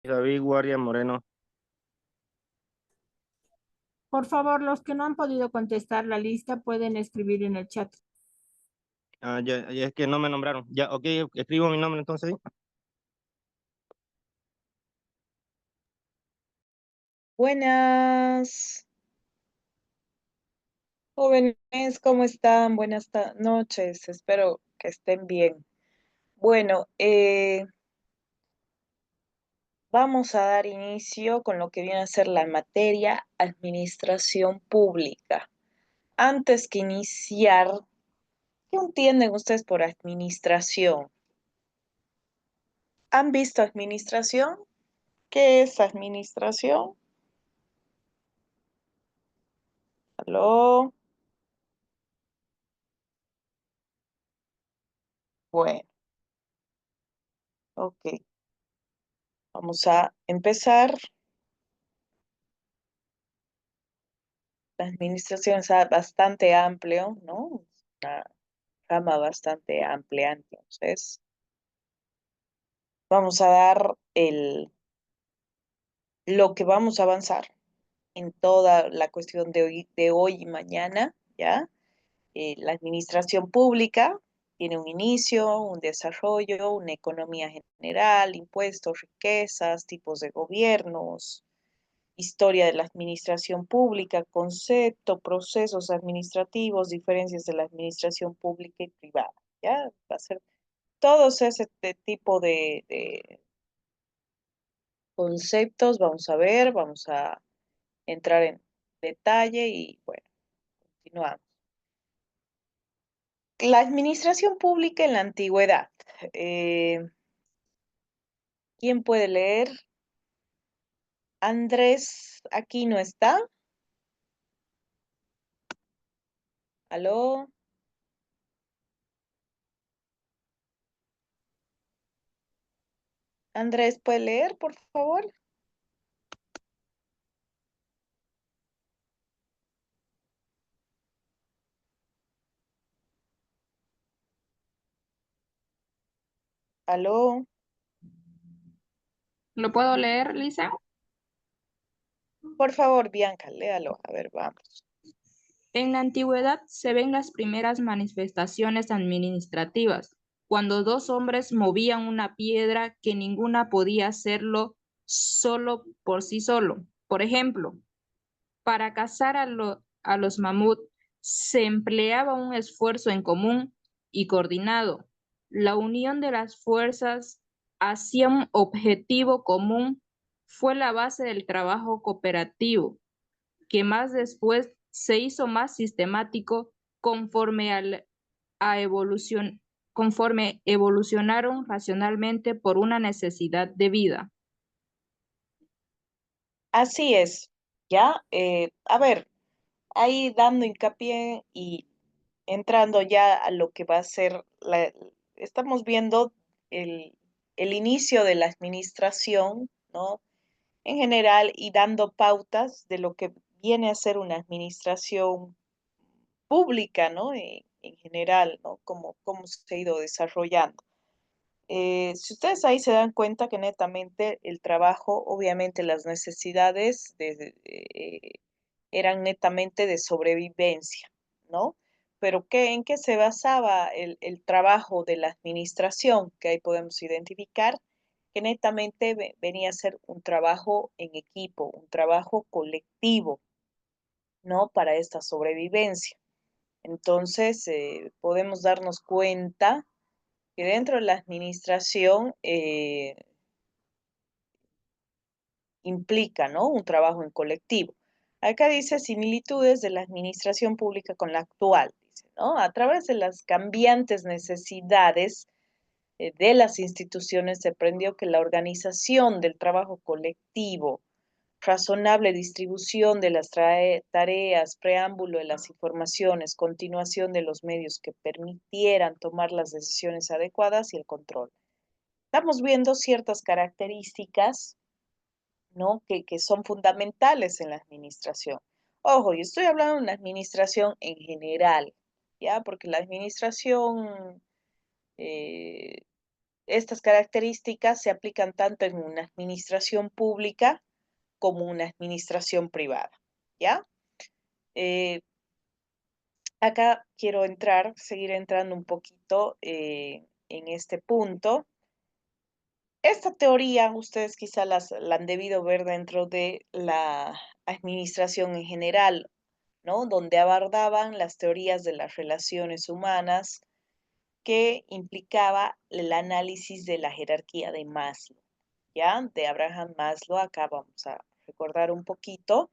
David Guardia Moreno. Por favor, los que no han podido contestar la lista pueden escribir en el chat. Ya, es que no me nombraron. Ya, ok, escribo mi nombre entonces. Buenas, jóvenes, ¿cómo están? Buenas noches, espero que estén bien. Bueno, vamos a dar inicio con lo que viene a ser la materia administración pública. Antes que iniciar, ¿qué entienden ustedes por administración? ¿Han visto administración? ¿Qué es administración? ¿Aló? Bueno, ok, vamos a empezar. La administración es bastante amplio, ¿no? Es una gama bastante amplia, entonces vamos a dar lo que vamos a avanzar en toda la cuestión de hoy y mañana, ¿ya? La administración pública tiene un inicio, un desarrollo, una economía general, impuestos, riquezas, tipos de gobiernos, historia de la administración pública, concepto, procesos administrativos, diferencias de la administración pública y privada. ¿Ya? Va a ser todos ese tipo de conceptos, vamos a ver, vamos a entrar en detalle y bueno, continuamos. La administración pública en la antigüedad. Eh, ¿Quién puede leer? Andrés aquí no está. ¿Aló? Andrés, ¿puede leer, por favor? ¿Aló? ¿Lo puedo leer, Lisa? Por favor, Bianca, léalo. A ver, vamos. En la antigüedad se ven las primeras manifestaciones administrativas, cuando dos hombres movían una piedra que ninguna podía hacerlo solo por sí solo. Por ejemplo, para cazar a los mamut se empleaba un esfuerzo en común y coordinado. La unión de las fuerzas hacia un objetivo común fue la base del trabajo cooperativo, que más después se hizo más sistemático conforme a evolución, conforme evolucionaron racionalmente por una necesidad de vida. Así es, ¿ya? A ver, ahí dando hincapié y entrando ya a lo que va a ser estamos viendo el, el inicio de la administración, ¿no? En general y dando pautas de lo que viene a ser una administración pública, ¿no? En general, ¿no? Cómo se ha ido desarrollando. Si ustedes ahí se dan cuenta que netamente el trabajo, obviamente las necesidades eran netamente de sobrevivencia, ¿no? Pero ¿en qué se basaba el trabajo de la administración? Que ahí podemos identificar que netamente venía a ser un trabajo en equipo, un trabajo colectivo, ¿no? Para esta sobrevivencia. Entonces, podemos darnos cuenta que dentro de la administración implica, ¿no? Un trabajo en colectivo. Acá dice similitudes de la administración pública con la actual, dice, ¿no? A través de las cambiantes necesidades de las instituciones se aprendió que la organización del trabajo colectivo, razonable distribución de las tareas, preámbulo de las informaciones, continuación de los medios que permitieran tomar las decisiones adecuadas y el control. Estamos viendo ciertas características, ¿no? Que son fundamentales en la administración. Ojo, yo estoy hablando de una administración en general, ¿ya? Porque la administración Estas características se aplican tanto en una administración pública como una administración privada, ¿ya? Acá quiero seguir entrando un poquito en este punto. Esta teoría ustedes quizá la han debido ver dentro de la administración en general, ¿no? Donde abordaban las teorías de las relaciones humanas que implicaba el análisis de la jerarquía de Maslow, ¿ya? De Abraham Maslow, acá vamos a recordar un poquito.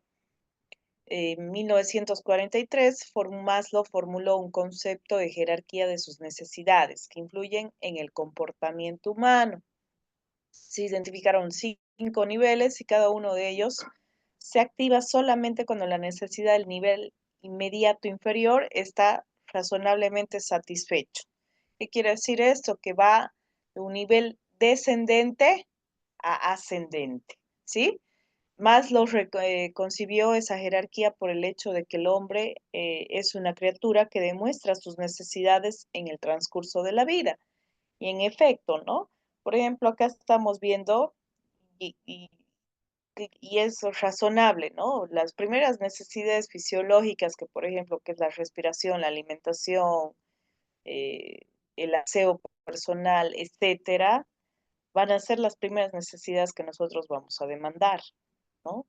En 1943, Maslow formuló un concepto de jerarquía de sus necesidades que influyen en el comportamiento humano. Se identificaron 5 niveles y cada uno de ellos se activa solamente cuando la necesidad del nivel inmediato inferior está razonablemente satisfecho. ¿Qué quiere decir esto? Que va de un nivel descendente a ascendente, ¿sí? Maslow concibió esa jerarquía por el hecho de que el hombre es una criatura que demuestra sus necesidades en el transcurso de la vida. Y en efecto, ¿no? Por ejemplo, acá estamos viendo, y es razonable, ¿no? Las primeras necesidades fisiológicas, que por ejemplo, que es la respiración, la alimentación, eh, el aseo personal, etcétera, van a ser las primeras necesidades que nosotros vamos a demandar, ¿no?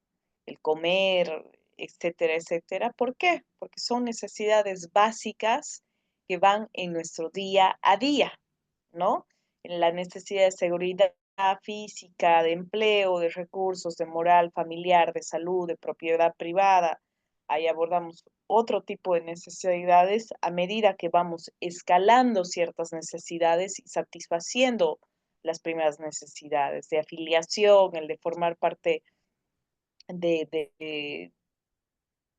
El comer, etcétera, etcétera. ¿Por qué? Porque son necesidades básicas que van en nuestro día a día, ¿no? En la necesidad de seguridad física, de empleo, de recursos, de moral familiar, de salud, de propiedad privada. Ahí abordamos otro tipo de necesidades a medida que vamos escalando ciertas necesidades y satisfaciendo las primeras necesidades de afiliación, el de formar parte de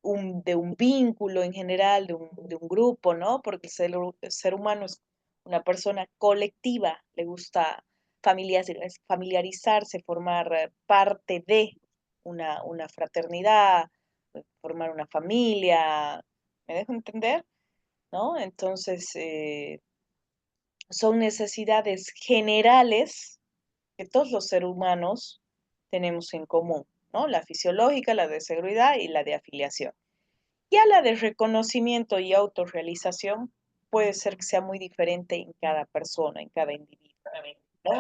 un vínculo en general, de un grupo, ¿no? Porque el ser humano es una persona colectiva, le gusta familiarizarse, formar parte de una fraternidad, formar una familia, ¿me dejo entender? ¿No? Entonces, son necesidades generales que todos los seres humanos tenemos en común, ¿no? La fisiológica, la de seguridad y la de afiliación. Ya la de reconocimiento y autorrealización puede ser que sea muy diferente en cada persona, en cada individuo, ¿no?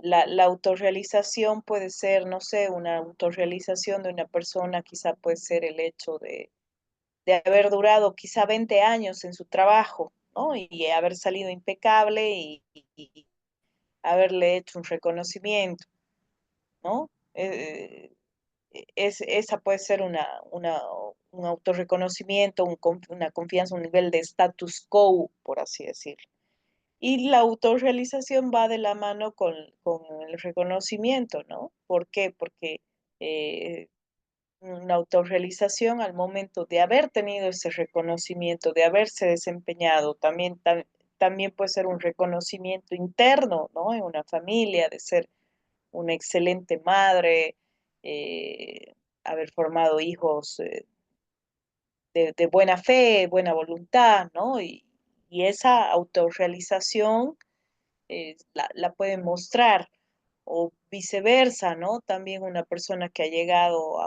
La autorrealización puede ser, no sé, una autorrealización de una persona quizá puede ser el hecho de haber durado quizá 20 años en su trabajo, ¿no? Y haber salido impecable y haberle hecho un reconocimiento, ¿no? Esa puede ser un autorreconocimiento, una confianza, un nivel de status quo, por así decirlo. Y la autorrealización va de la mano con el reconocimiento, ¿no? ¿Por qué? Porque una autorrealización al momento de haber tenido ese reconocimiento, de haberse desempeñado, también puede ser un reconocimiento interno, ¿no? En una familia, de ser una excelente madre, haber formado hijos de buena fe, buena voluntad, ¿no? Y esa autorrealización la pueden mostrar, o viceversa, ¿no? También una persona que ha llegado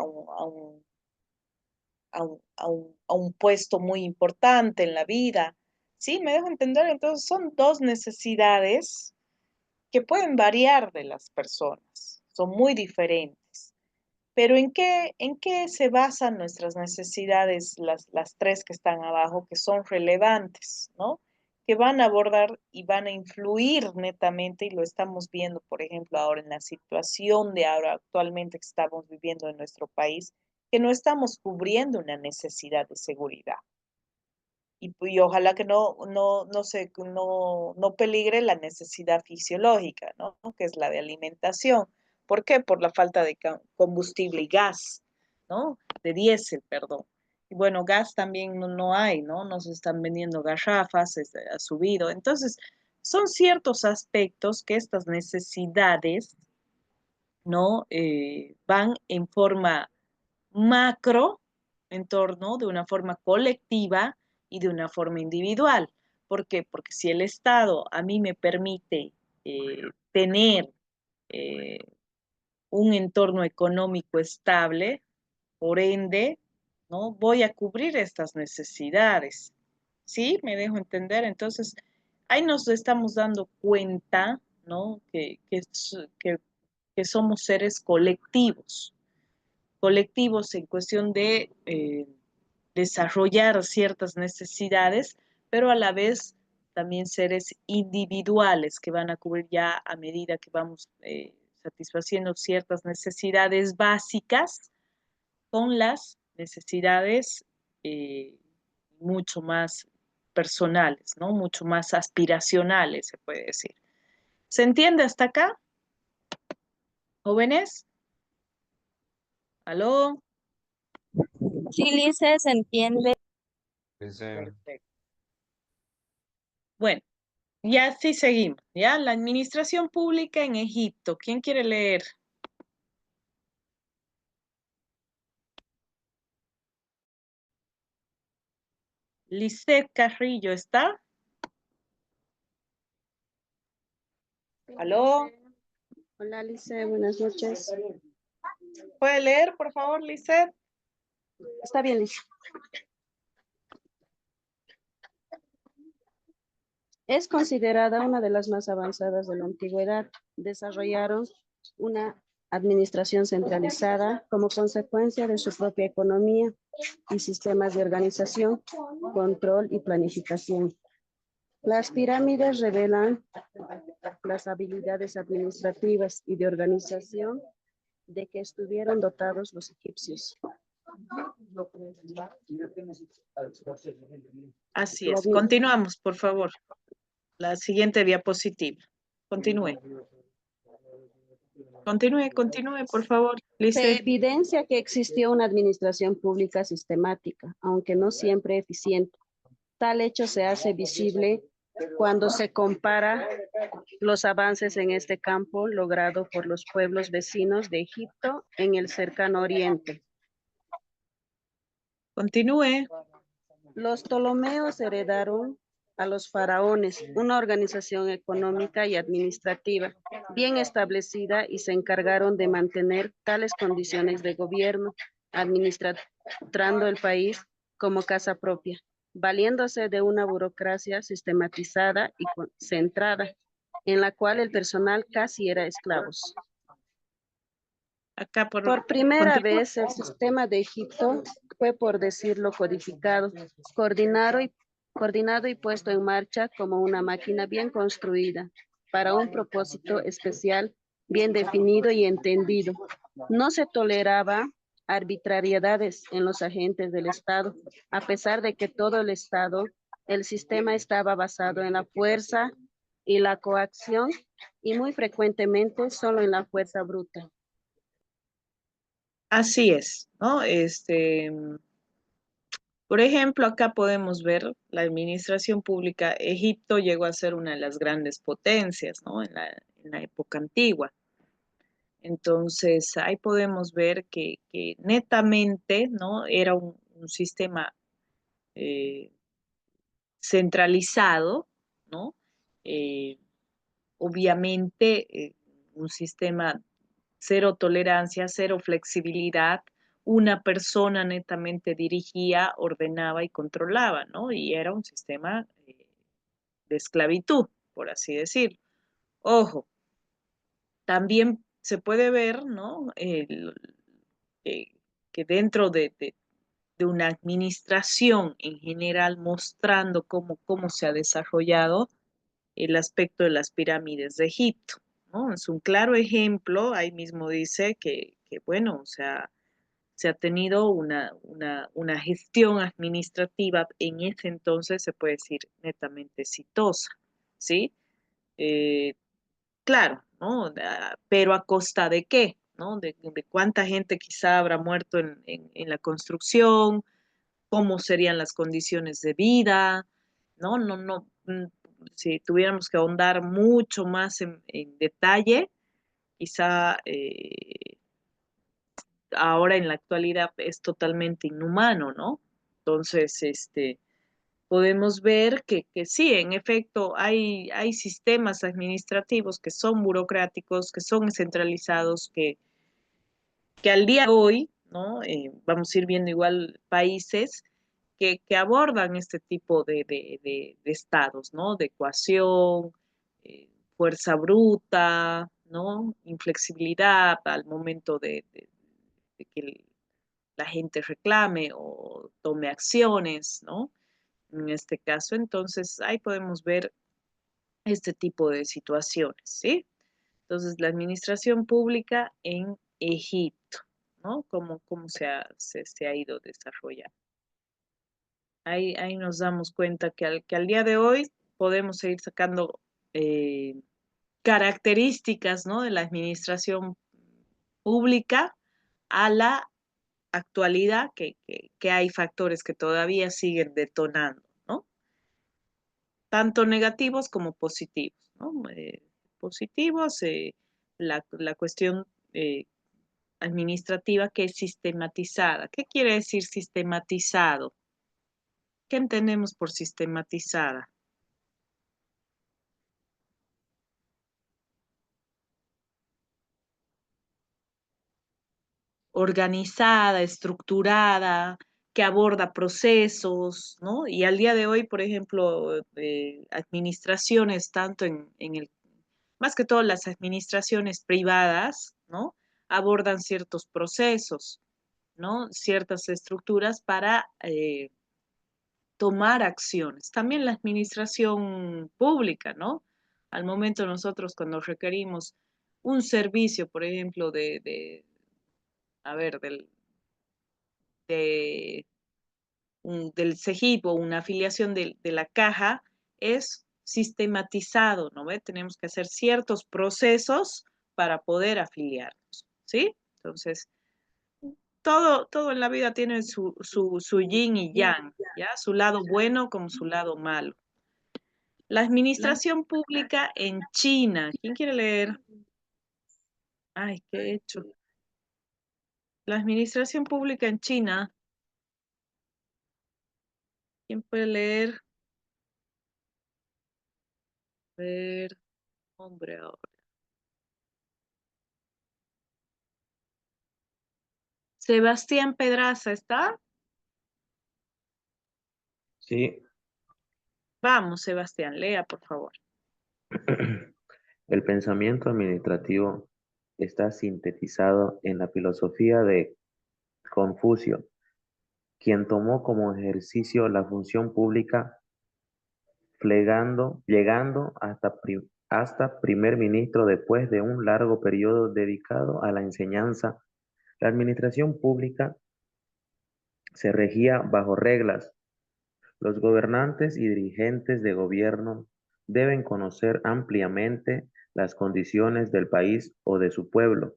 a un puesto muy importante en la vida. ¿Sí? ¿Me dejo entender? Entonces son dos necesidades que pueden variar de las personas, son muy diferentes. Pero en qué se basan nuestras necesidades, las tres que están abajo, que son relevantes, ¿no? Que van a abordar y van a influir netamente, y lo estamos viendo, por ejemplo, ahora en la situación de ahora actualmente que estamos viviendo en nuestro país, que no estamos cubriendo una necesidad de seguridad. Y ojalá que no peligre la necesidad fisiológica, ¿no? Que es la de alimentación. ¿Por qué? Por la falta de combustible y gas, ¿no? De diésel, perdón. Y bueno, gas también no hay, ¿no? Nos están vendiendo garrafas, ha subido. Entonces, son ciertos aspectos que estas necesidades, ¿no? Van en forma macro, en torno de una forma colectiva y de una forma individual. ¿Por qué? Porque si el Estado a mí me permite tener un entorno económico estable, por ende, ¿no? Voy a cubrir estas necesidades. ¿Sí? ¿Me dejo entender? Entonces, ahí nos estamos dando cuenta, ¿no? Que somos seres colectivos, colectivos en cuestión de desarrollar ciertas necesidades, pero a la vez también seres individuales que van a cubrir ya a medida que vamos satisfaciendo ciertas necesidades básicas con las necesidades mucho más personales, ¿no? Mucho más aspiracionales, se puede decir. ¿Se entiende hasta acá? ¿Jóvenes? ¿Aló? Sí, Lice, se entiende. Perfecto. Bueno, ya sí seguimos, ¿ya? La administración pública en Egipto. ¿Quién quiere leer? Lisette Carrillo, ¿está? ¿Aló? Hola, Lice, buenas noches. ¿Puede leer, por favor, Lisette? Está bien, Lice. Es considerada una de las más avanzadas de la antigüedad. Desarrollaron una administración centralizada como consecuencia de su propia economía y sistemas de organización, control y planificación. Las pirámides revelan las habilidades administrativas y de organización de que estuvieron dotados los egipcios. Así es. Continuamos, por favor. La siguiente diapositiva. Continúe. Continúe, por favor, Se Lisette. evidencia que existió una administración pública sistemática, aunque no siempre eficiente. Tal hecho se hace visible cuando se compara los avances en este campo logrado por los pueblos vecinos de Egipto en el cercano oriente. Continúe. Los Ptolomeos heredaron a los faraones una organización económica y administrativa bien establecida y se encargaron de mantener tales condiciones de gobierno, administrando el país como casa propia, valiéndose de una burocracia sistematizada y centrada, en la cual el personal casi era esclavos. Acá Por primera continúe. vez, el sistema de Egipto fue, por decirlo, codificado, coordinado y puesto en marcha como una máquina bien construida para un propósito especial, bien definido y entendido. No se toleraba arbitrariedades en los agentes del Estado, a pesar de que todo el sistema estaba basado en la fuerza y la coacción y muy frecuentemente solo en la fuerza bruta. Así es, ¿no? Por ejemplo, acá podemos ver la administración pública. Egipto llegó a ser una de las grandes potencias, ¿no? En la época antigua. Entonces, ahí podemos ver que netamente, ¿no? Era un sistema eh, centralizado, ¿no? Eh, obviamente, un sistema cero tolerancia, cero flexibilidad. Una persona netamente dirigía, ordenaba y controlaba, ¿no? Y era un sistema de esclavitud, por así decirlo. Ojo, también se puede ver, ¿no? Eh, que dentro de una administración en general mostrando cómo se ha desarrollado el aspecto de las pirámides de Egipto, ¿no? Es un claro ejemplo, ahí mismo dice que bueno, o sea, se ha tenido una gestión administrativa en ese entonces, se puede decir, netamente exitosa, ¿sí? Eh, claro, ¿no? Pero ¿a costa de qué? ¿No? De cuánta gente quizá habrá muerto en la construcción, cómo serían las condiciones de vida, ¿no? Si tuviéramos que ahondar mucho más en detalle, quizá ahora en la actualidad es totalmente inhumano, ¿no? Entonces, podemos ver que sí, en efecto, hay sistemas administrativos que son burocráticos, que son centralizados, que al día de hoy, ¿no? Vamos a ir viendo igual países que abordan este tipo de estados, ¿no? De ecuación, fuerza bruta, ¿no? Inflexibilidad al momento de que la gente reclame o tome acciones, ¿no? En este caso, entonces, ahí podemos ver este tipo de situaciones, ¿sí? Entonces, la administración pública en Egipto, ¿no? Cómo se ha ido desarrollando. Ahí nos damos cuenta que al día de hoy podemos seguir sacando características, ¿no? De la administración pública a la actualidad, que hay factores que todavía siguen detonando, ¿no? Tanto negativos como positivos, ¿no? Positivos, la cuestión administrativa que es sistematizada. ¿Qué quiere decir sistematizado? ¿Qué entendemos por sistematizada? Organizada, estructurada, que aborda procesos, ¿no? Y al día de hoy, por ejemplo, administraciones, tanto más que todo las administraciones privadas, ¿no? Abordan ciertos procesos, ¿no? Ciertas estructuras para tomar acciones. También la administración pública, ¿no? Al momento nosotros cuando requerimos un servicio, por ejemplo, a ver, de, del CEGIP o una afiliación de la caja, es sistematizado, ¿no ve? Tenemos que hacer ciertos procesos para poder afiliarnos, ¿sí? Entonces, todo en la vida tiene su yin y yang, ¿ya? Su lado bueno como su lado malo. La administración pública en China. ¿Quién quiere leer? Ay, ¿qué he hecho? La administración pública en China. ¿Quién puede leer? A ver, hombre, ahora. Sebastián Pedraza, ¿está? Sí, Vamos, Sebastián, lea, por favor. el pensamiento administrativo está sintetizado en la filosofía de Confucio, quien tomó como ejercicio la función pública, llegando hasta primer ministro después de un largo periodo dedicado a la enseñanza. La administración pública se regía bajo reglas. Los gobernantes y dirigentes de gobierno deben conocer ampliamente las condiciones del país o de su pueblo.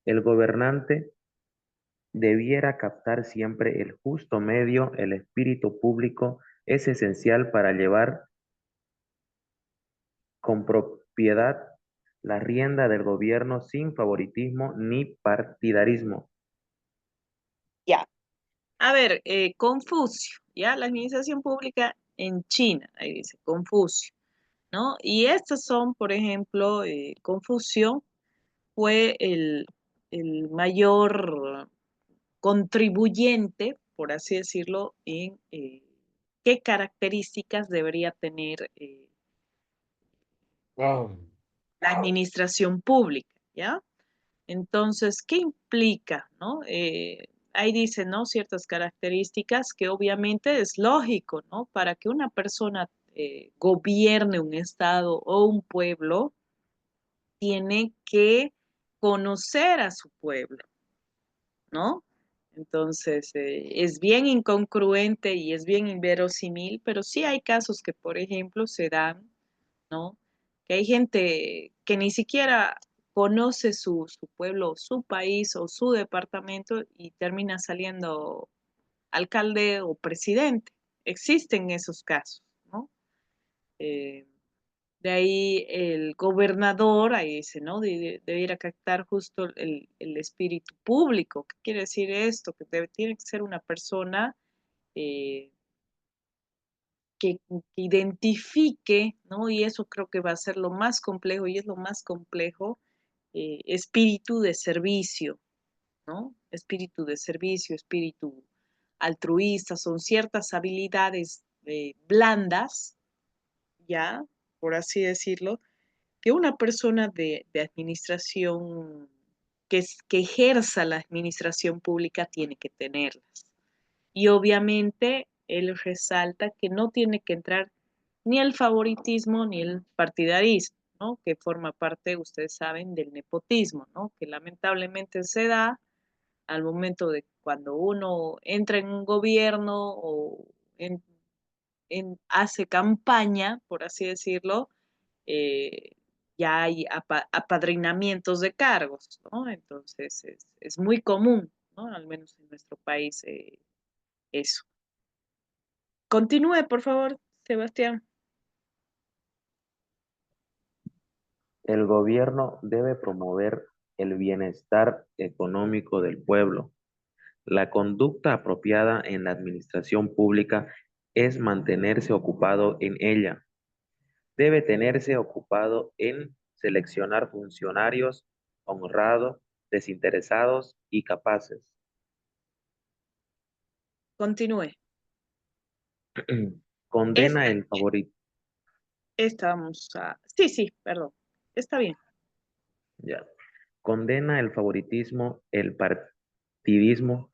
El gobernante debiera captar siempre el justo medio. El espíritu público es esencial para llevar con propiedad la rienda del gobierno sin favoritismo ni partidarismo. Ya. A ver, Confucio, ¿ya? La administración pública en China, ahí dice Confucio, ¿no? Y estos son, por ejemplo, Confucio fue el mayor contribuyente, por así decirlo, en qué características debería tener la administración pública, ¿ya? Entonces, ¿qué implica, no? Ahí dice, ¿no? Ciertas características que obviamente es lógico, ¿no? Para que una persona gobierne un estado o un pueblo, tiene que conocer a su pueblo, ¿no? Entonces, es bien incongruente y es bien inverosímil, pero sí hay casos que, por ejemplo, se dan, ¿no? Que hay gente que ni siquiera conoce su pueblo, su país o su departamento y termina saliendo alcalde o presidente. Existen esos casos, ¿no? Eh, de ahí el gobernador, ahí dice, ¿no? Debiera captar justo el espíritu público. ¿Qué quiere decir esto? Que tiene que ser una persona eh, que identifique, ¿no? Y eso creo que va a ser lo más complejo, y es lo más complejo, espíritu de servicio, ¿no? Espíritu de servicio, espíritu altruista, son ciertas habilidades blandas, ya, por así decirlo, que una persona de administración, que ejerza la administración pública, tiene que tenerlas. Y obviamente él resalta que no tiene que entrar ni el favoritismo ni el partidarismo, ¿no? Que forma parte, ustedes saben, del nepotismo, ¿no? Que lamentablemente se da al momento de cuando uno entra en un gobierno o hace campaña, por así decirlo, eh, ya hay apadrinamientos de cargos, ¿no? Entonces es muy común, ¿no? Al menos en nuestro país, eso. Continúe, por favor, Sebastián. El gobierno debe promover el bienestar económico del pueblo. La conducta apropiada en la administración pública es mantenerse ocupado en ella. Debe tenerse ocupado en seleccionar funcionarios honrados, desinteresados y capaces. Continúe. Condena el favoritismo. Estábamos a... Sí, sí, perdón. Está bien. Ya. Condena el favoritismo, el partidismo.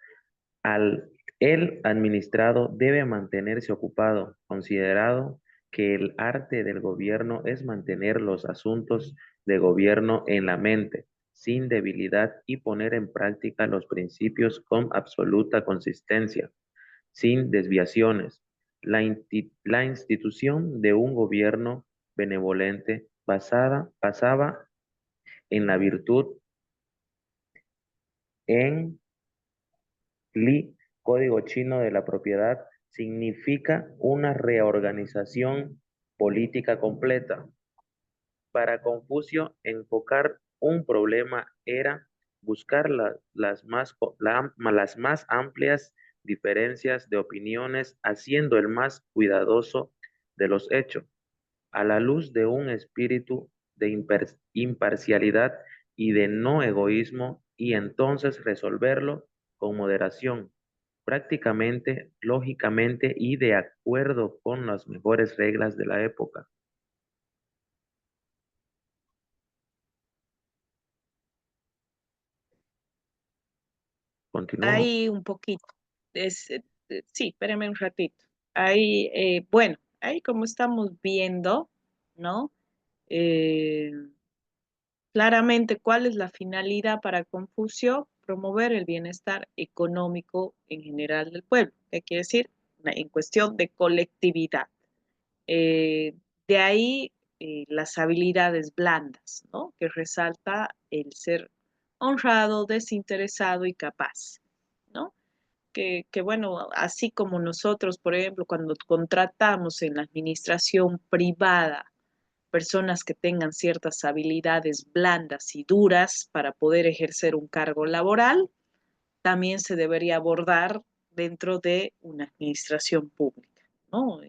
El administrado debe mantenerse ocupado, considerado que el arte del gobierno es mantener los asuntos de gobierno en la mente, sin debilidad, y poner en práctica los principios con absoluta consistencia, sin desviaciones. La institución de un gobierno benevolente basaba en la virtud, en Li, código chino de la propiedad, significa una reorganización política completa. Para Confucio, enfocar un problema era buscar las más amplias diferencias de opiniones, haciendo el más cuidadoso de los hechos, a la luz de un espíritu de imparcialidad y de no egoísmo, y entonces resolverlo con moderación, prácticamente, lógicamente y de acuerdo con las mejores reglas de la época. Continúo. Ahí un poquito. Sí, espérame un ratito. Ahí, bueno, ahí como estamos viendo, ¿no? Eh, claramente, ¿cuál es la finalidad para Confucio? Promover el bienestar económico en general del pueblo. ¿Qué quiere decir? En cuestión de colectividad. Eh, de ahí las habilidades blandas, ¿no? Que resalta el ser honrado, desinteresado y capaz, ¿no? Bueno, así como nosotros, por ejemplo, cuando contratamos en la administración privada personas que tengan ciertas habilidades blandas y duras para poder ejercer un cargo laboral, también se debería abordar dentro de una administración pública, ¿no?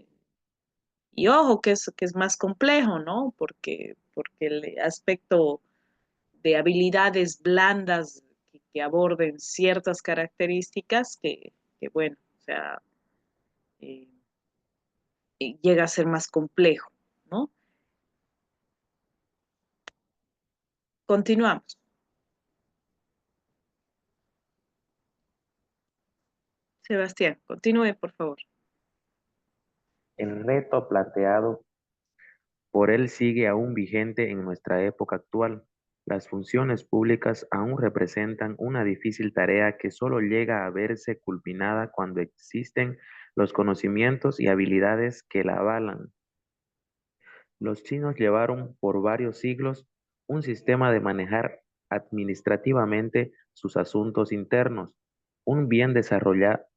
Y ojo, que es más complejo, ¿no? Porque el aspecto de habilidades blandas que aborden ciertas características bueno, o sea, eh, llega a ser más complejo, ¿no? Continuamos. Sebastián, continúe, por favor. El reto planteado por él sigue aún vigente en nuestra época actual. Las funciones públicas aún representan una difícil tarea que solo llega a verse culminada cuando existen los conocimientos y habilidades que la avalan. Los chinos llevaron por varios siglos un sistema de manejar administrativamente sus asuntos internos, un bien desarrollado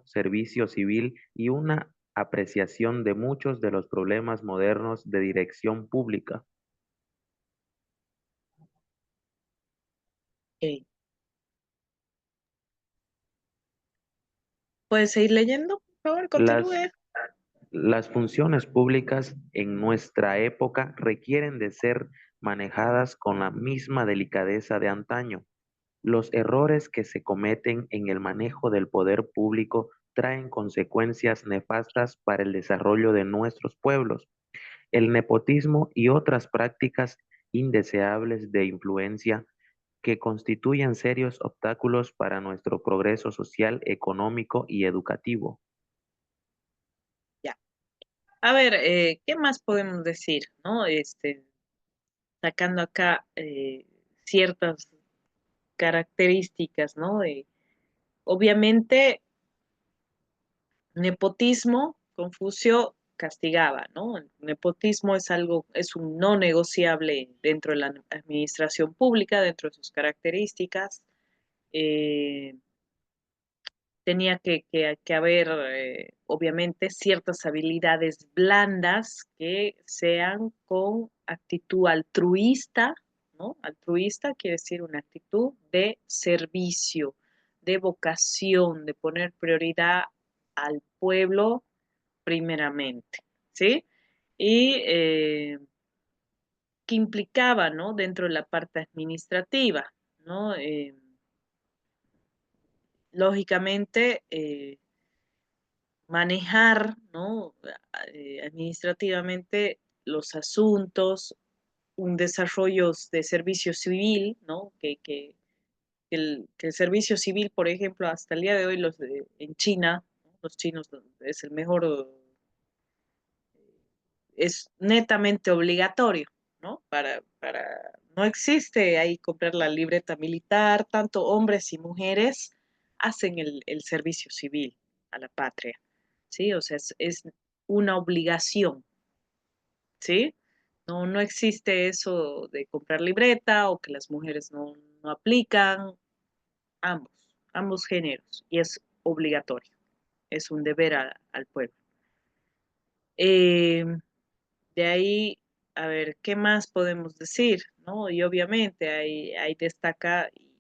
servicio civil y una apreciación de muchos de los problemas modernos de dirección pública. Ok. ¿Puede seguir leyendo? Por favor, Las, continúe. Las funciones públicas en nuestra época requieren de ser manejadas con la misma delicadeza de antaño. Los errores que se cometen en el manejo del poder público traen consecuencias nefastas para el desarrollo de nuestros pueblos. El nepotismo y otras prácticas indeseables de influencia que constituyen serios obstáculos para nuestro progreso social, económico y educativo. Ya. A ver, ¿qué más podemos decir, no? Sacando acá ciertas características, ¿no? Obviamente, nepotismo, Confucio castigaba, ¿no? El nepotismo es algo, es un no negociable dentro de la administración pública, dentro de sus características. Eh, Tenía que haber, obviamente, ciertas habilidades blandas que sean con actitud altruista, ¿no? Altruista quiere decir una actitud de servicio, de vocación, de poner prioridad al pueblo primeramente, ¿sí? Y que implicaba, ¿no? Dentro de la parte administrativa, ¿no? Lógicamente, manejar, ¿no? Administrativamente los asuntos, un desarrollo de servicio civil, ¿no? Que el servicio civil, por ejemplo, hasta el día de hoy en China, ¿no? Los chinos es el mejor, es netamente obligatorio, ¿no? No existe ahí comprar la libreta militar, tanto hombres y mujeres hacen el servicio civil a la patria, ¿sí? O sea, es una obligación, ¿sí? No, no existe eso de comprar libreta o que las mujeres no aplican, ambos, ambos géneros, y es obligatorio, es un deber al pueblo. Eh, de ahí, a ver, ¿qué más podemos decir? ¿No? Y obviamente ahí destaca, y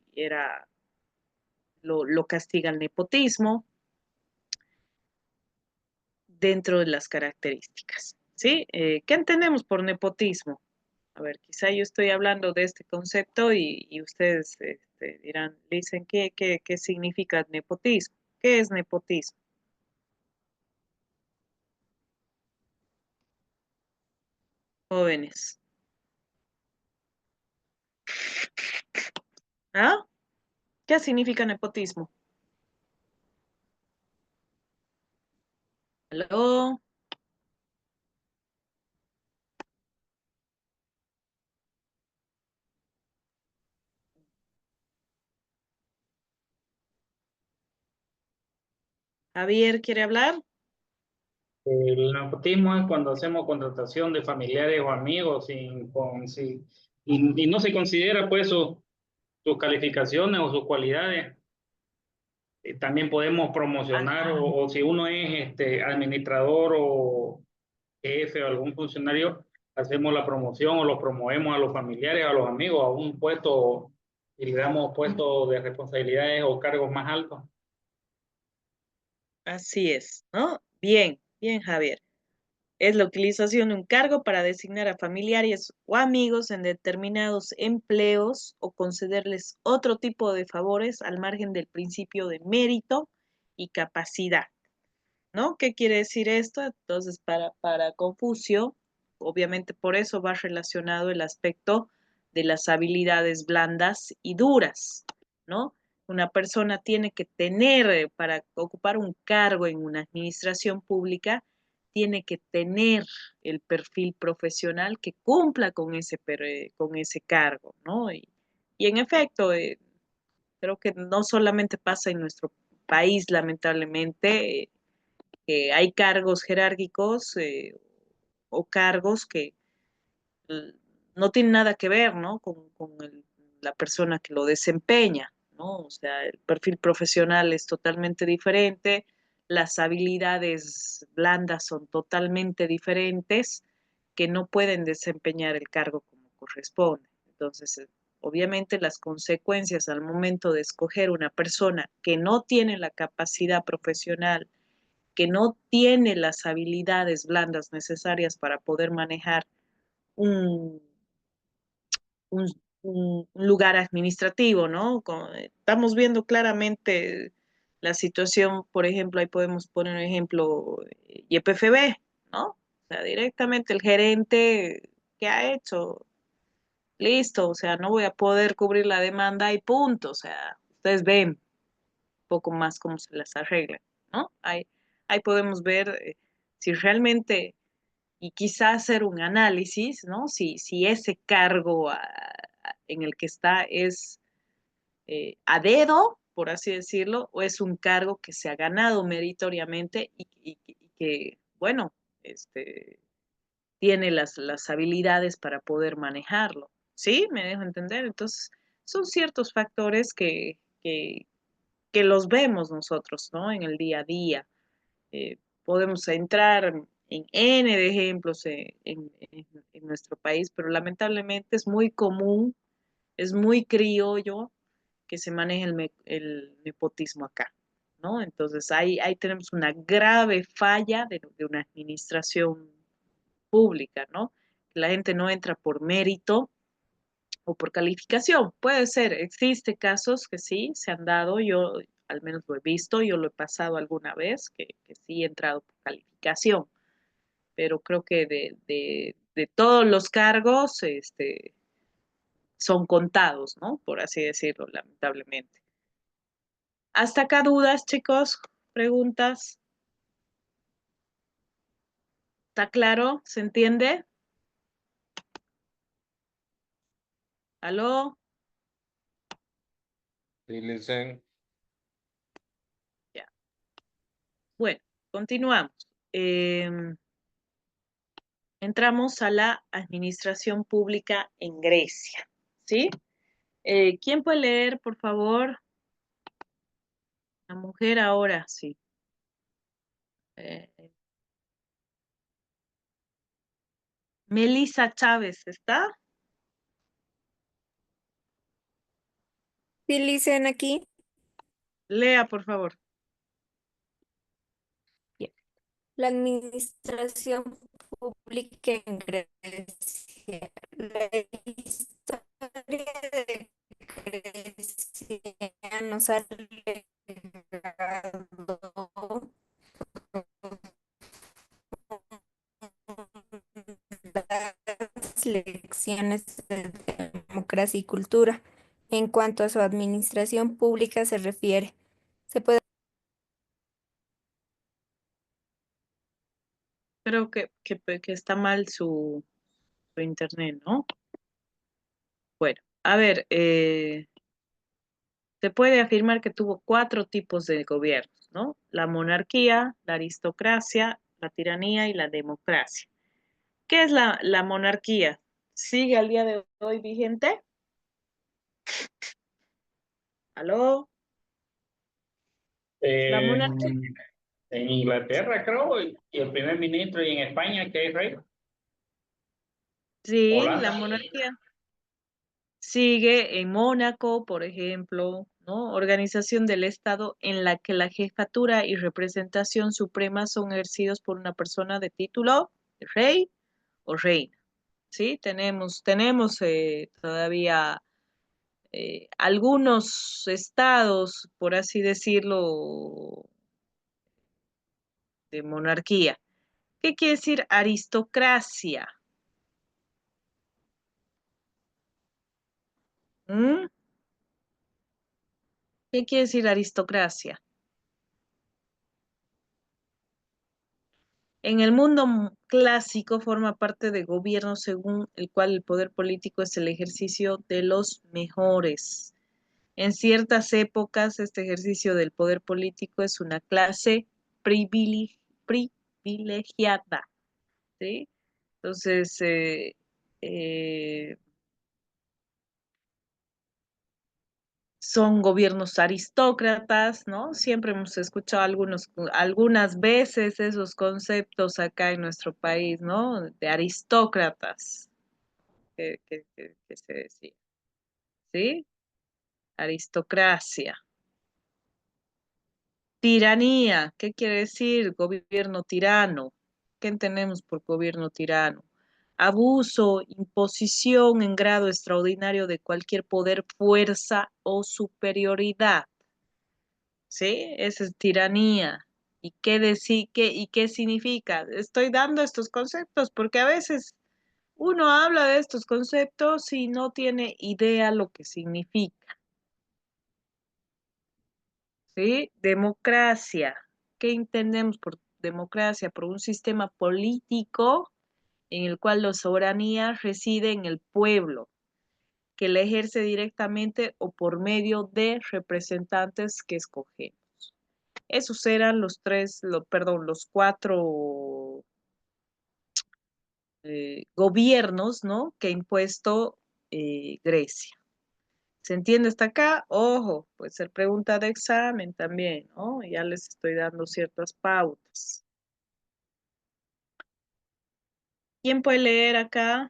lo castiga el nepotismo dentro de las características, ¿sí? ¿Qué entendemos por nepotismo? A ver, quizá yo estoy hablando de este concepto y ustedes dirán, dicen, ¿qué significa nepotismo? ¿Qué es nepotismo? Jóvenes. ¿Ah? ¿Qué significa nepotismo? ¿Aló? ¿Javier quiere hablar? El nepotismo es cuando hacemos contratación de familiares o amigos y no se considera pues sus calificaciones o sus cualidades. También podemos promocionar o si uno es administrador o jefe o algún funcionario, hacemos la promoción o los promovemos a los familiares, a los amigos, a un puesto y le damos puestos de responsabilidades o cargos más altos. Así es, ¿no? Bien, bien, Javier. Es la utilización de un cargo para designar a familiares o amigos en determinados empleos o concederles otro tipo de favores al margen del principio de mérito y capacidad, ¿no? ¿Qué quiere decir esto? Entonces, para Confucio, obviamente por eso va relacionado el aspecto de las habilidades blandas y duras, ¿no? Una persona tiene que tener, para ocupar un cargo en una administración pública, tiene que tener el perfil profesional que cumpla con ese cargo, ¿no? Y en efecto, creo que no solamente pasa en nuestro país, lamentablemente, hay cargos jerárquicos o cargos que no tienen nada que ver, ¿no? La persona que lo desempeña, ¿no? O sea, el perfil profesional es totalmente diferente, las habilidades blandas son totalmente diferentes, que no pueden desempeñar el cargo como corresponde. Entonces, obviamente las consecuencias al momento de escoger una persona que no tiene la capacidad profesional que no tiene las habilidades blandas necesarias para poder manejar un, un, un lugar administrativo, ¿no? Estamos viendo claramente la situación, por ejemplo, ahí podemos poner un ejemplo, YPFB, ¿no? O sea, directamente el gerente, ¿qué ha hecho? Listo, o sea, no voy a poder cubrir la demanda y punto, o sea, ustedes ven un poco más cómo se las arreglan, ¿no? Ahí podemos ver si realmente, y quizá hacer un análisis, ¿no? Si ese cargo en el que está es a dedo, por así decirlo, o es un cargo que se ha ganado meritoriamente y que, bueno, tiene las habilidades para poder manejarlo. ¿Sí? ¿Me dejo entender? Entonces, son ciertos factores que los vemos nosotros, ¿no? En el día a día. Podemos entrar en N de ejemplos en nuestro país, pero lamentablemente es muy común, es muy criollo que se maneje el nepotismo acá, ¿no? Entonces ahí tenemos una grave falla de una administración pública, ¿no? La gente no entra por mérito o por calificación. Puede ser, existe casos que sí se han dado, yo al menos lo he visto, yo lo he pasado alguna vez, que sí he entrado por calificación, pero creo que de todos los cargos son contados, ¿no? Por así decirlo, lamentablemente. ¿Hasta acá dudas, chicos? ¿Preguntas? ¿Está claro? ¿Se entiende? ¿Aló? Sí, Licen. Ya. Bueno, continuamos. Entramos a la administración pública en Grecia, ¿sí? ¿Quién puede leer, por favor? La mujer ahora, sí. Eh, Melissa Chávez, ¿está? Sí, Licen aquí. Lea, por favor. Bien. La administración pública en Grecia. La historia de Grecia nos ha legado las lecciones de democracia y cultura. En cuanto a su administración pública se refiere, se puede Creo que está mal su internet, ¿no? Bueno, a ver, se puede afirmar que tuvo 4 tipos de gobiernos, ¿no? La monarquía, la aristocracia, la tiranía y la democracia. ¿Qué es la monarquía? ¿Sigue al día de hoy vigente? ¿Aló? La monarquía. En Inglaterra, creo, y el primer ministro, y en España, que hay rey. Sí, la Holanda. monarquía sigue en Mónaco, por ejemplo, ¿no? Organización del Estado en la que la jefatura y representación suprema son ejercidos por una persona de título de rey o reina. Sí, tenemos todavía algunos estados, por así decirlo, de monarquía. ¿Qué quiere decir aristocracia? ¿Mm? ¿Qué quiere decir aristocracia? En el mundo clásico forma parte de gobierno según el cual el poder político es el ejercicio de los mejores. En ciertas épocas, este ejercicio del poder político es una clase privilegiada, ¿sí? Entonces, eh, son gobiernos aristócratas, ¿no? Siempre hemos escuchado algunas veces esos conceptos acá en nuestro país, ¿no? De aristócratas, que se decía, ¿sí? Aristocracia. Tiranía, ¿qué quiere decir? Gobierno tirano. ¿Qué entendemos por gobierno tirano? Abuso, imposición en grado extraordinario de cualquier poder, fuerza o superioridad. ¿Sí? Esa es tiranía. ¿Y qué significa? Estoy dando estos conceptos porque a veces uno habla de estos conceptos y no tiene idea lo que significa. ¿Sí? Democracia. ¿Qué entendemos por democracia? Por un sistema político en el cual la soberanía reside en el pueblo, que la ejerce directamente o por medio de representantes que escogemos. Esos eran los cuatro gobiernos, ¿no?, que ha impuesto Grecia. ¿Se entiende hasta acá? Ojo, puede ser pregunta de examen también, ¿no? Ya les estoy dando ciertas pautas. ¿Quién puede leer acá?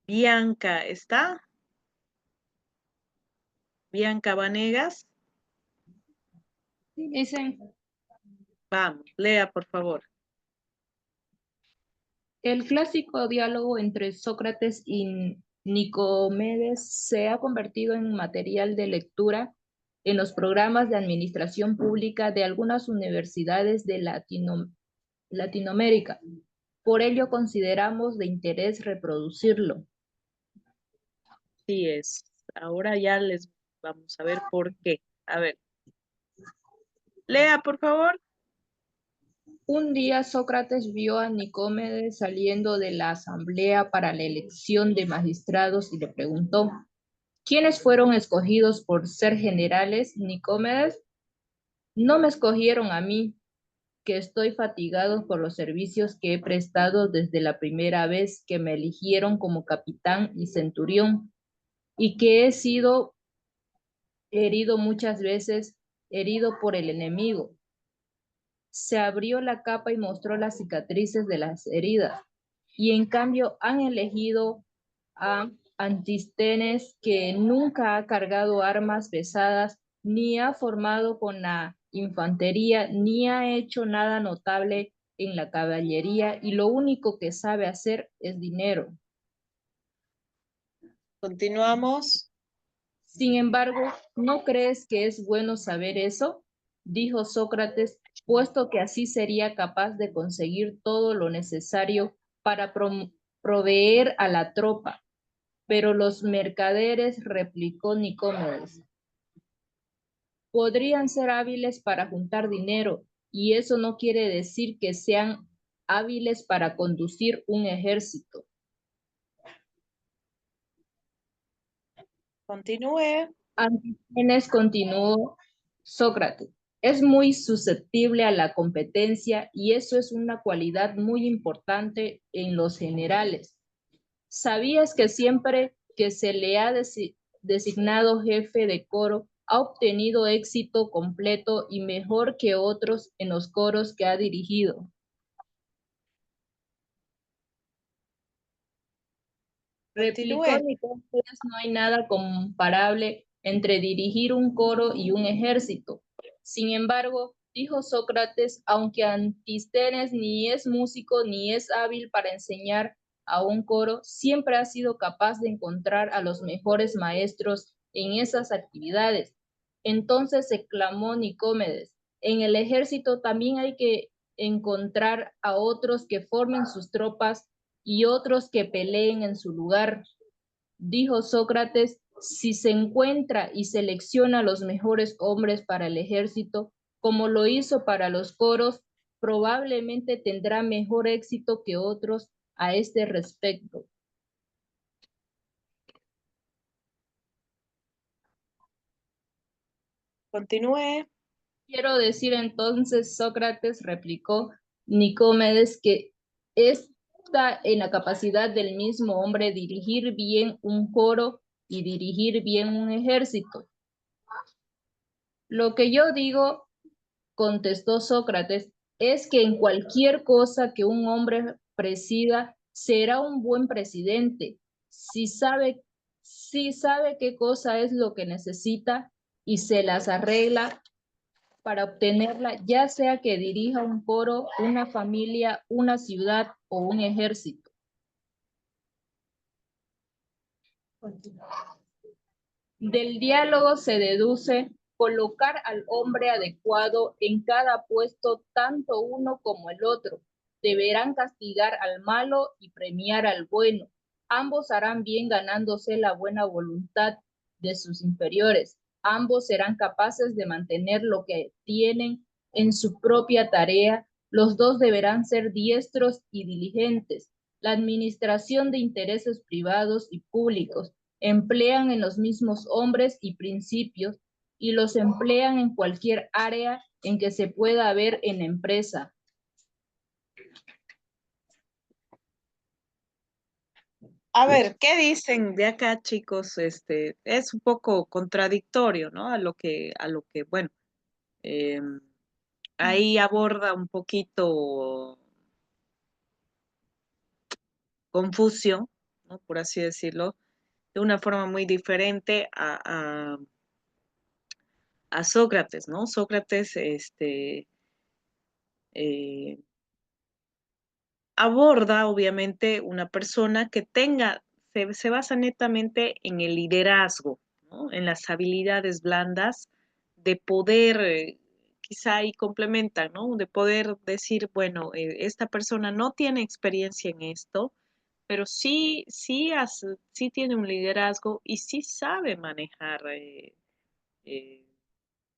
Bianca, ¿está? Bianca Vanegas. Dicen, Vamos, lea, por favor. el clásico diálogo entre Sócrates y Nicomedes se ha convertido en material de lectura en los programas de administración pública de algunas universidades de Latinoamérica. Por ello consideramos de interés reproducirlo. Sí es. Ahora ya les vamos a ver por qué. A ver. Lea, por favor. Un día Sócrates vio a Nicomedes saliendo de la asamblea para la elección de magistrados y le preguntó, ¿quiénes fueron escogidos por ser generales, Nicomedes? No me escogieron a mí, que estoy fatigado por los servicios que he prestado desde la primera vez que me eligieron como capitán y centurión, y que he sido herido muchas veces, herido por el enemigo. Se abrió la capa y mostró las cicatrices de las heridas, y en cambio han elegido a Antístenes, que nunca ha cargado armas pesadas, ni ha formado con la infantería, ni ha hecho nada notable en la caballería, y lo único que sabe hacer es dinero. Continuamos. Sin embargo, ¿no crees que es bueno saber eso?, dijo Sócrates, puesto que así sería capaz de conseguir todo lo necesario para proveer a la tropa. Pero los mercaderes, replicó Nicomedes, podrían ser hábiles para juntar dinero, y eso no quiere decir que sean hábiles para conducir un ejército. Continúe. Antístenes, continuó Sócrates, es muy susceptible a la competencia y eso es una cualidad muy importante en los generales. ¿Sabías que siempre que se le ha designado jefe de coro ha obtenido éxito completo y mejor que otros en los coros que ha dirigido? Replicó Continúe. Nicomedes, no hay nada comparable entre dirigir un coro y un ejército. Sin embargo, dijo Sócrates, aunque Antístenes ni es músico ni es hábil para enseñar a un coro, siempre ha sido capaz de encontrar a los mejores maestros en esas actividades. Entonces exclamó Nicomedes, en el ejército también hay que encontrar a otros que formen sus tropas y otros que peleen en su lugar. Dijo Sócrates, si se encuentra y selecciona los mejores hombres para el ejército, como lo hizo para los coros, probablemente tendrá mejor éxito que otros a este respecto. Continúe. Quiero decir entonces, Sócrates, replicó Nicomedes, que está en la capacidad del mismo hombre dirigir bien un coro y dirigir bien un ejército. Lo que yo digo, contestó Sócrates, es que en cualquier cosa que un hombre presida, será un buen presidente. si sabe qué cosa es lo que necesita y se las arregla para obtenerla, ya sea que dirija un coro, una familia, una ciudad o un ejército. Del diálogo se deduce colocar al hombre adecuado en cada puesto, tanto uno como el otro. Deberán castigar al malo y premiar al bueno. Ambos harán bien ganándose la buena voluntad de sus inferiores. Ambos serán capaces de mantener lo que tienen en su propia tarea. Los dos deberán ser diestros y diligentes. La administración de intereses privados y públicos emplean en los mismos hombres y principios y los emplean en cualquier área en que se pueda ver en la empresa. A ver, ¿qué dicen de acá, chicos? Es un poco contradictorio, ¿no? Bueno, ahí aborda un poquito Confucio, ¿no? Por así decirlo, de una forma muy diferente a Sócrates, ¿no? Sócrates, eh, aborda, obviamente, una persona que se basa netamente en el liderazgo, ¿no? En las habilidades blandas de poder, quizá ahí complementan, ¿no? De poder decir, bueno, esta persona no tiene experiencia en esto, pero sí tiene un liderazgo y sí sabe manejar,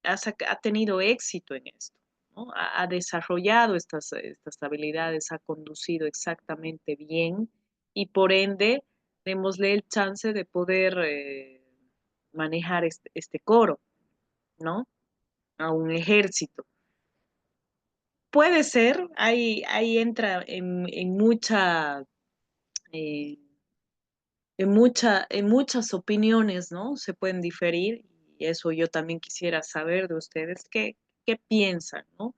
ha tenido éxito en esto, ¿no? Ha desarrollado estas habilidades, ha conducido exactamente bien y por ende démosle el chance de poder manejar este coro, ¿no? A un ejército. Puede ser, ahí entra eh, en muchas opiniones, ¿no? Se pueden diferir y eso yo también quisiera saber de ustedes, qué piensan, ¿no?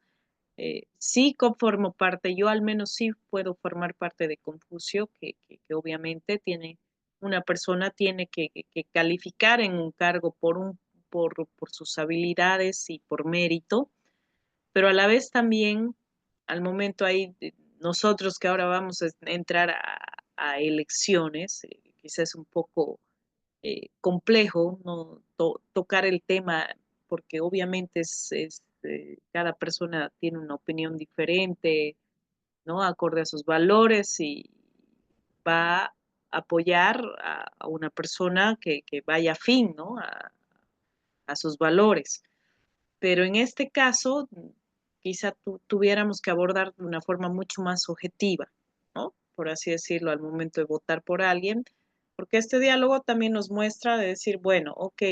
Sí conformo parte, yo al menos sí puedo formar parte de Confucio, que obviamente una persona tiene que calificar en un cargo por sus habilidades y por mérito, pero a la vez también, al momento ahí, nosotros que ahora vamos a entrar a elecciones, quizás un poco complejo, ¿no? Tocar el tema, porque obviamente cada persona tiene una opinión diferente, ¿no? Acorde a sus valores y va a apoyar a una persona que vaya afín, ¿no? A sus valores. Pero en este caso, quizá tuviéramos que abordar de una forma mucho más objetiva, ¿no? Por así decirlo, al momento de votar por alguien, porque este diálogo también nos muestra de decir, bueno, ok,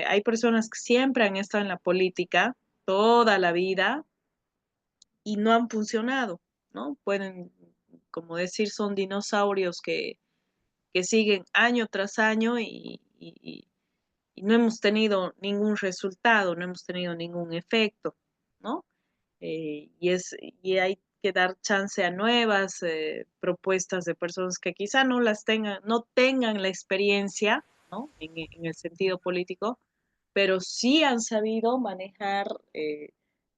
hay personas que siempre han estado en la política toda la vida y no han funcionado, ¿no? Pueden, como decir, son dinosaurios que siguen año tras año y no hemos tenido ningún resultado, no hemos tenido ningún efecto, ¿no? Y hay que dar chance a nuevas propuestas de personas que quizá no tengan la experiencia, ¿no? En el sentido político, pero sí han sabido manejar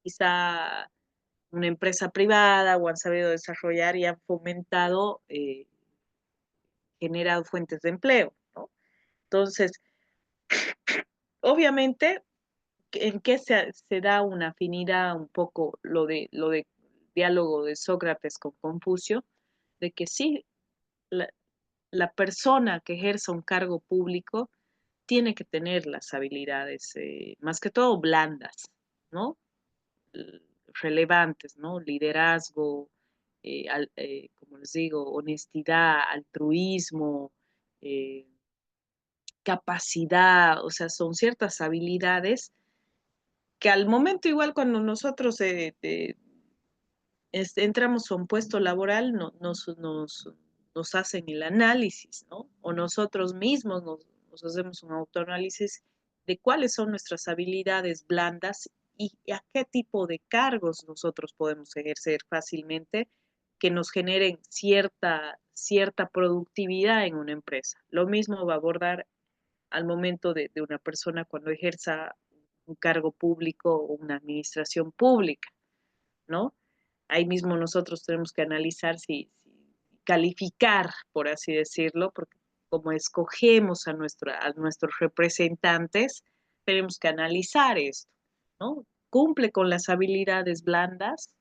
quizá una empresa privada o han sabido desarrollar y han fomentado, generado fuentes de empleo, ¿no? Entonces, obviamente, ¿en qué se da una afinidad un poco lo de diálogo de Sócrates con Confucio? De que sí, la, la persona que ejerza un cargo público tiene que tener las habilidades, más que todo blandas, ¿no? Relevantes, ¿no? Liderazgo, como les digo, honestidad, altruismo, eh, capacidad, o sea, son ciertas habilidades que al momento igual cuando nosotros entramos a un puesto laboral, nos hacen el análisis, ¿no? O nosotros mismos nos hacemos un autoanálisis de cuáles son nuestras habilidades blandas y a qué tipo de cargos nosotros podemos ejercer fácilmente que nos generen cierta productividad en una empresa. Lo mismo va a abordar al momento de una persona cuando ejerza un cargo público o una administración pública, ¿no? Ahí mismo nosotros tenemos que analizar si calificar, por así decirlo, porque como escogemos a nuestros representantes, tenemos que analizar esto, ¿no? Cumple con las habilidades blandas,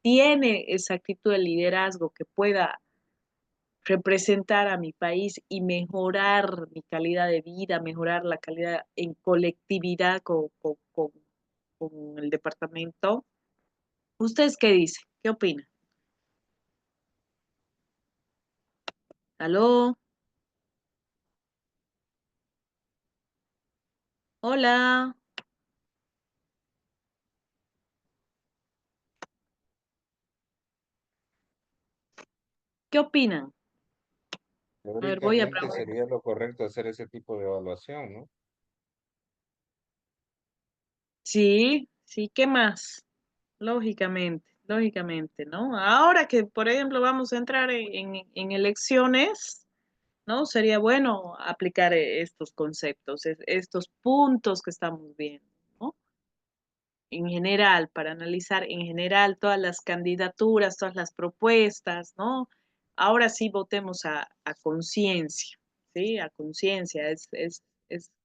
tiene esa actitud de liderazgo que pueda representar a mi país y mejorar mi calidad de vida, mejorar la calidad en colectividad con el departamento. ¿Ustedes qué dicen? ¿Qué opinan? ¿Aló? Hola. ¿Qué opinan? A ver, voy a Teóricamente preguntar. sería lo correcto hacer ese tipo de evaluación, ¿no? Sí, sí, ¿qué más? Lógicamente, ¿no? Ahora que, por ejemplo, vamos a entrar en elecciones, ¿no? Sería bueno aplicar estos conceptos, estos puntos que estamos viendo, ¿no? En general, para analizar en general todas las candidaturas, todas las propuestas, ¿no? Ahora sí votemos a conciencia, ¿sí? A conciencia,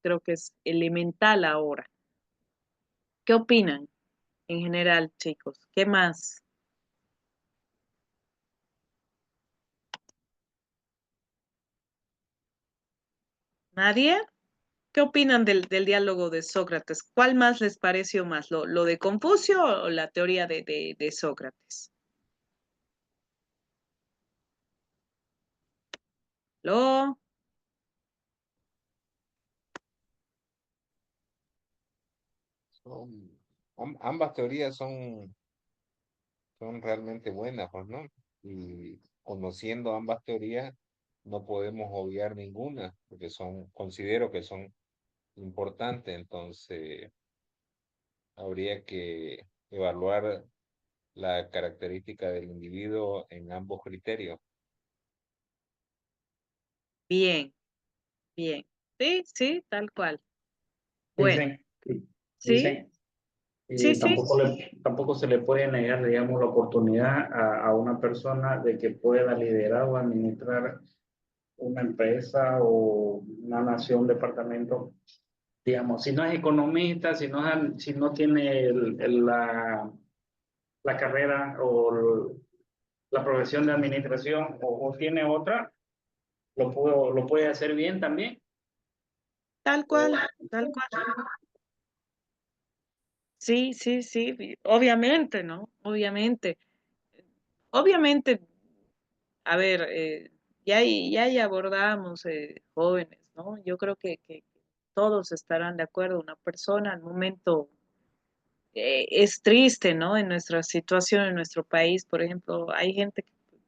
creo que es elemental ahora. ¿Qué opinan en general, chicos? ¿Qué más? ¿Nadie? ¿Qué opinan del diálogo de Sócrates? ¿Cuál más les pareció más? ¿Lo de Confucio o la teoría de Sócrates? ¿Lo? Son, ambas teorías son realmente buenas, pues, ¿no? Y conociendo ambas teorías, no podemos obviar ninguna, porque considero que son importantes, entonces habría que evaluar la característica del individuo en ambos criterios. Bien, bien. Sí, sí, tal cual. Bueno, Dicen, sí, dicen, sí, y sí, tampoco se le puede negar, digamos, la oportunidad a una persona de que pueda liderar o administrar una empresa o una nación, departamento, digamos, si no es economista, si no tiene la carrera o la profesión de administración o tiene otra, lo puede hacer bien también. tal cual, tal cual. Sí, sí, sí, obviamente, ¿no? Obviamente, a ver, ya abordamos jóvenes, ¿no? Yo creo que todos estarán de acuerdo. Una persona al momento es triste, ¿no? En nuestra situación, en nuestro país, por ejemplo, hay gente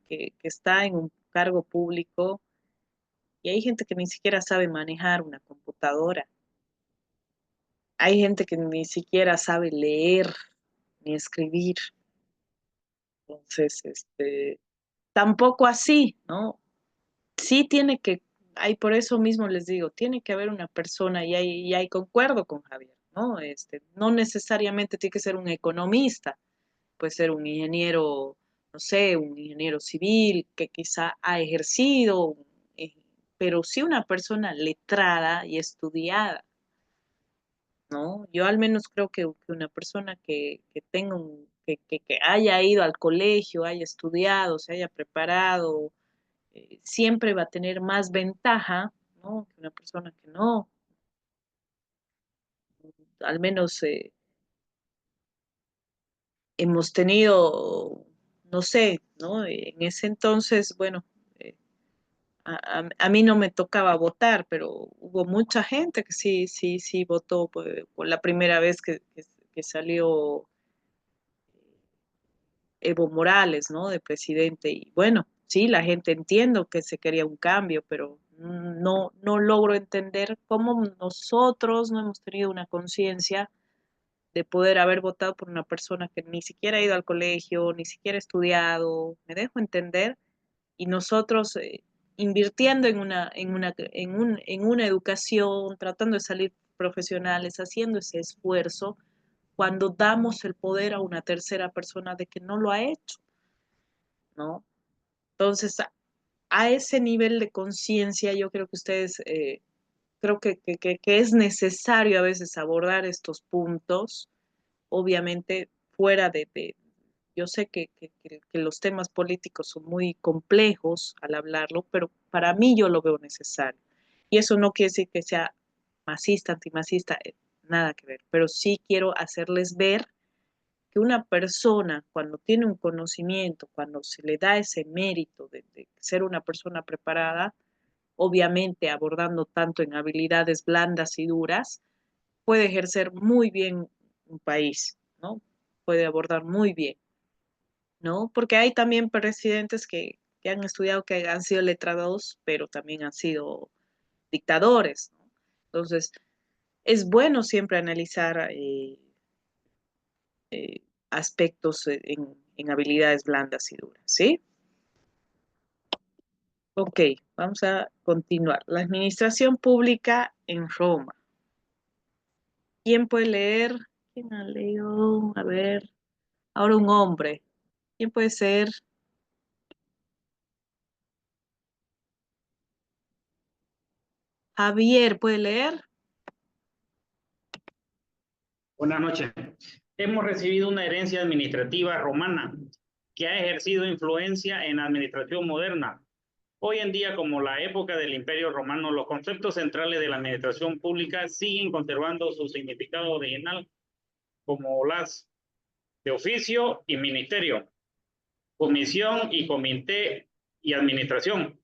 que está en un cargo público y hay gente que ni siquiera sabe manejar una computadora. Hay gente que ni siquiera sabe leer ni escribir. Entonces, tampoco así, ¿no? Sí tiene que, hay por eso mismo les digo, tiene que haber una persona, y ahí concuerdo con Javier, ¿no? No necesariamente tiene que ser un economista, puede ser un ingeniero, no sé, un ingeniero civil que quizá ha ejercido, eh, pero sí una persona letrada y estudiada, ¿no? Yo al menos creo que una persona que tenga que haya ido al colegio, haya estudiado, se haya preparado, siempre va a tener más ventaja, ¿no? Que una persona que no. Al menos hemos tenido, no sé, ¿no? En ese entonces, bueno, eh, a mí no me tocaba votar, pero hubo mucha gente que sí votó por la primera vez que salió Evo Morales, ¿no? De presidente. Y bueno, sí, la gente entiendo que se quería un cambio, pero no logro entender cómo nosotros no hemos tenido una conciencia de poder haber votado por una persona que ni siquiera ha ido al colegio, ni siquiera ha estudiado, me dejo entender, y nosotros invirtiendo en una educación, tratando de salir profesionales, haciendo ese esfuerzo, cuando damos el poder a una tercera persona de que no lo ha hecho, ¿no? Entonces, a ese nivel de conciencia, yo creo que ustedes, creo que es necesario a veces abordar estos puntos, obviamente fuera yo sé que los temas políticos son muy complejos al hablarlo, pero para mí yo lo veo necesario. Y eso no quiere decir que sea masista, antimacista, nada que ver, pero sí quiero hacerles ver que una persona cuando tiene un conocimiento, cuando se le da ese mérito de ser una persona preparada, obviamente abordando tanto en habilidades blandas y duras, puede ejercer muy bien un país, ¿no? Puede abordar muy bien, ¿no? Porque hay también presidentes que han estudiado, que han sido letrados, pero también han sido dictadores, ¿no? Entonces, es bueno siempre analizar aspectos en habilidades blandas y duras, ¿sí? Ok, vamos a continuar. La administración pública en Roma. ¿Quién puede leer? ¿Quién ha leído? A ver, ahora un hombre. ¿Quién puede ser? Javier, ¿puede leer? Buenas noches. Hemos recibido una herencia administrativa romana que ha ejercido influencia en la administración moderna. Hoy en día, como la época del Imperio Romano, los conceptos centrales de la administración pública siguen conservando su significado original, como las de oficio y ministerio, comisión y comité y administración,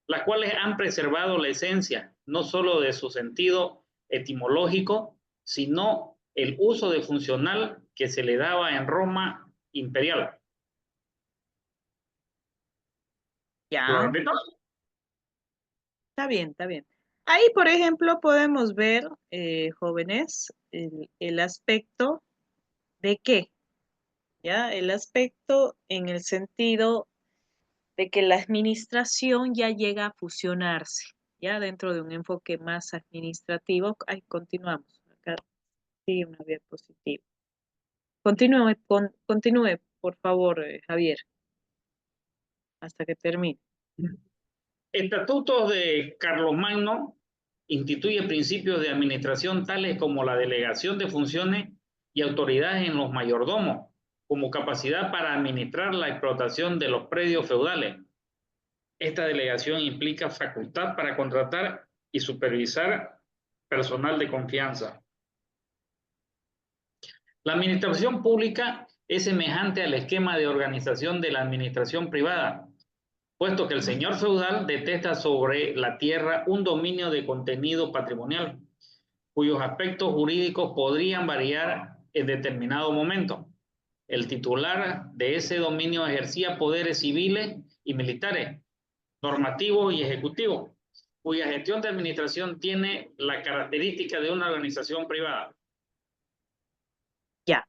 las cuales han preservado la esencia, no solo de su sentido etimológico, sino el uso de funcional que se le daba en Roma imperial. Ya. Está bien, está bien. Ahí, por ejemplo, podemos ver, jóvenes, el aspecto de qué, ¿ya? El aspecto en el sentido de que la administración ya llega a fusionarse, ya dentro de un enfoque más administrativo. Ahí continuamos. Acá sigue una diapositiva. Continúe, por favor, Javier, hasta que termine. Estatutos de Carlomagno instituye principios de administración tales como la delegación de funciones y autoridades en los mayordomos, como capacidad para administrar la explotación de los predios feudales. Esta delegación implica facultad para contratar y supervisar personal de confianza. La administración pública es semejante al esquema de organización de la administración privada, puesto que el señor feudal detesta sobre la tierra un dominio de contenido patrimonial, cuyos aspectos jurídicos podrían variar en determinado momento. El titular de ese dominio ejercía poderes civiles y militares, normativos y ejecutivos, cuya gestión de administración tiene la característica de una organización privada. Ya.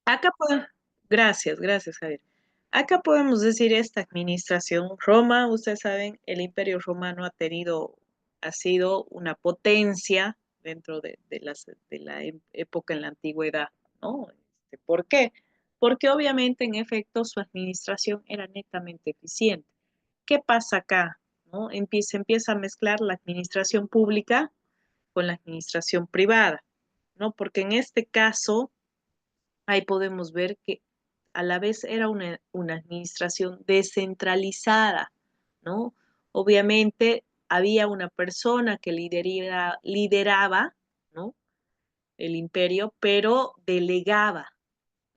Acá podemos, gracias, Javier. Acá podemos decir esta administración, Roma, ustedes saben, el Imperio Romano ha sido una potencia dentro de la época en la antigüedad, ¿no? ¿Por qué? Porque obviamente, en efecto, su administración era netamente eficiente. ¿Qué pasa acá? ¿No? Se empieza a mezclar la administración pública con la administración privada, ¿no? Porque en este caso, ahí podemos ver que a la vez era una administración descentralizada, ¿no? Obviamente había una persona que lideraba, ¿no? El imperio, pero delegaba,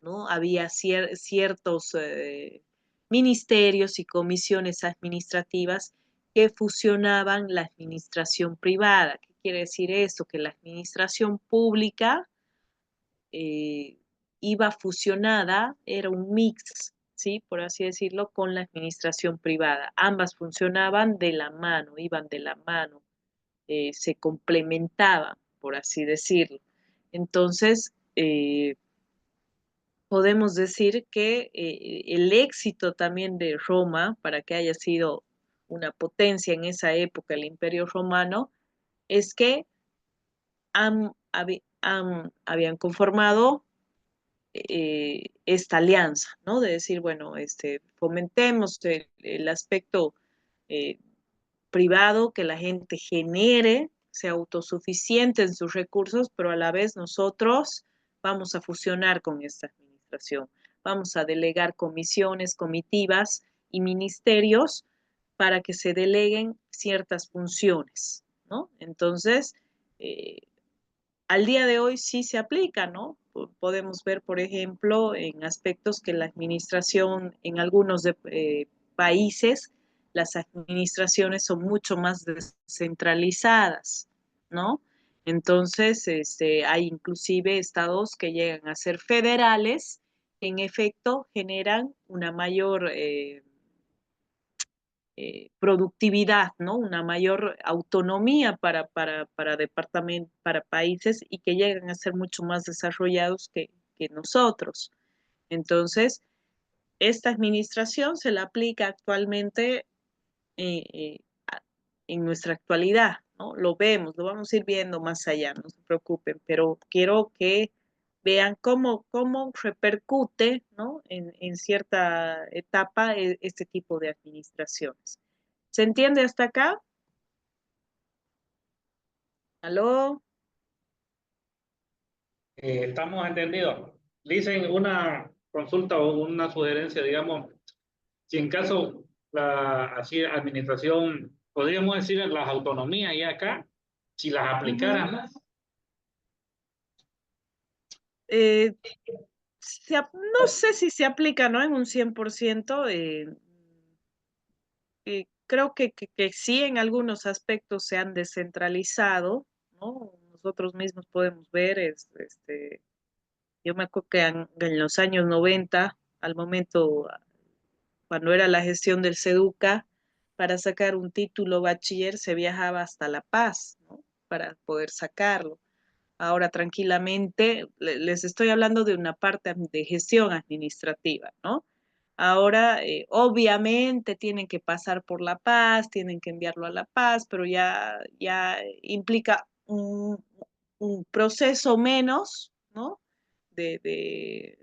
¿no? Había ciertos ministerios y comisiones administrativas que fusionaban la administración privada. ¿Qué quiere decir esto? Que la administración pública iba fusionada, era un mix, ¿sí? Por así decirlo, con la administración privada. Ambas funcionaban de la mano, iban de la mano, se complementaban, por así decirlo. Entonces, podemos decir que el éxito también de Roma, para que haya sido una potencia en esa época, el Imperio Romano, es que habían conformado esta alianza, ¿no? De decir, bueno, fomentemos el aspecto privado, que la gente genere, sea autosuficiente en sus recursos, pero a la vez nosotros vamos a fusionar con esta administración, vamos a delegar comisiones, comitivas y ministerios para que se deleguen ciertas funciones, ¿no? Entonces, al día de hoy sí se aplica, ¿no? Podemos ver, por ejemplo, en aspectos que la administración en algunos países, las administraciones son mucho más descentralizadas, ¿no? Entonces, hay inclusive estados que llegan a ser federales, que en efecto generan una mayor productividad, ¿no? Una mayor autonomía para países y que llegan a ser mucho más desarrollados que nosotros. Entonces, esta administración se la aplica actualmente eh, eh, en nuestra actualidad, ¿no? Lo vemos, lo vamos a ir viendo más allá, no se preocupen, pero quiero que vean cómo repercute, ¿no? En cierta etapa este tipo de administraciones. ¿Se entiende hasta acá? ¿Aló? Estamos entendidos. Dicen una consulta o una sugerencia, digamos, si en caso la así administración, podríamos decir las autonomías y acá, si las aplicaran, Eh, no sé si se aplica, ¿no? En un 100%. Creo que sí en algunos aspectos se han descentralizado, ¿no? Nosotros mismos podemos ver, yo me acuerdo que en los años 90, al momento, cuando era la gestión del SEDUCA, para sacar un título bachiller se viajaba hasta La Paz, ¿no? Para poder sacarlo. Ahora tranquilamente, les estoy hablando de una parte de gestión administrativa, ¿no? Ahora, obviamente, tienen que pasar por La Paz, tienen que enviarlo a La Paz, pero ya implica un proceso menos, ¿no? De, de,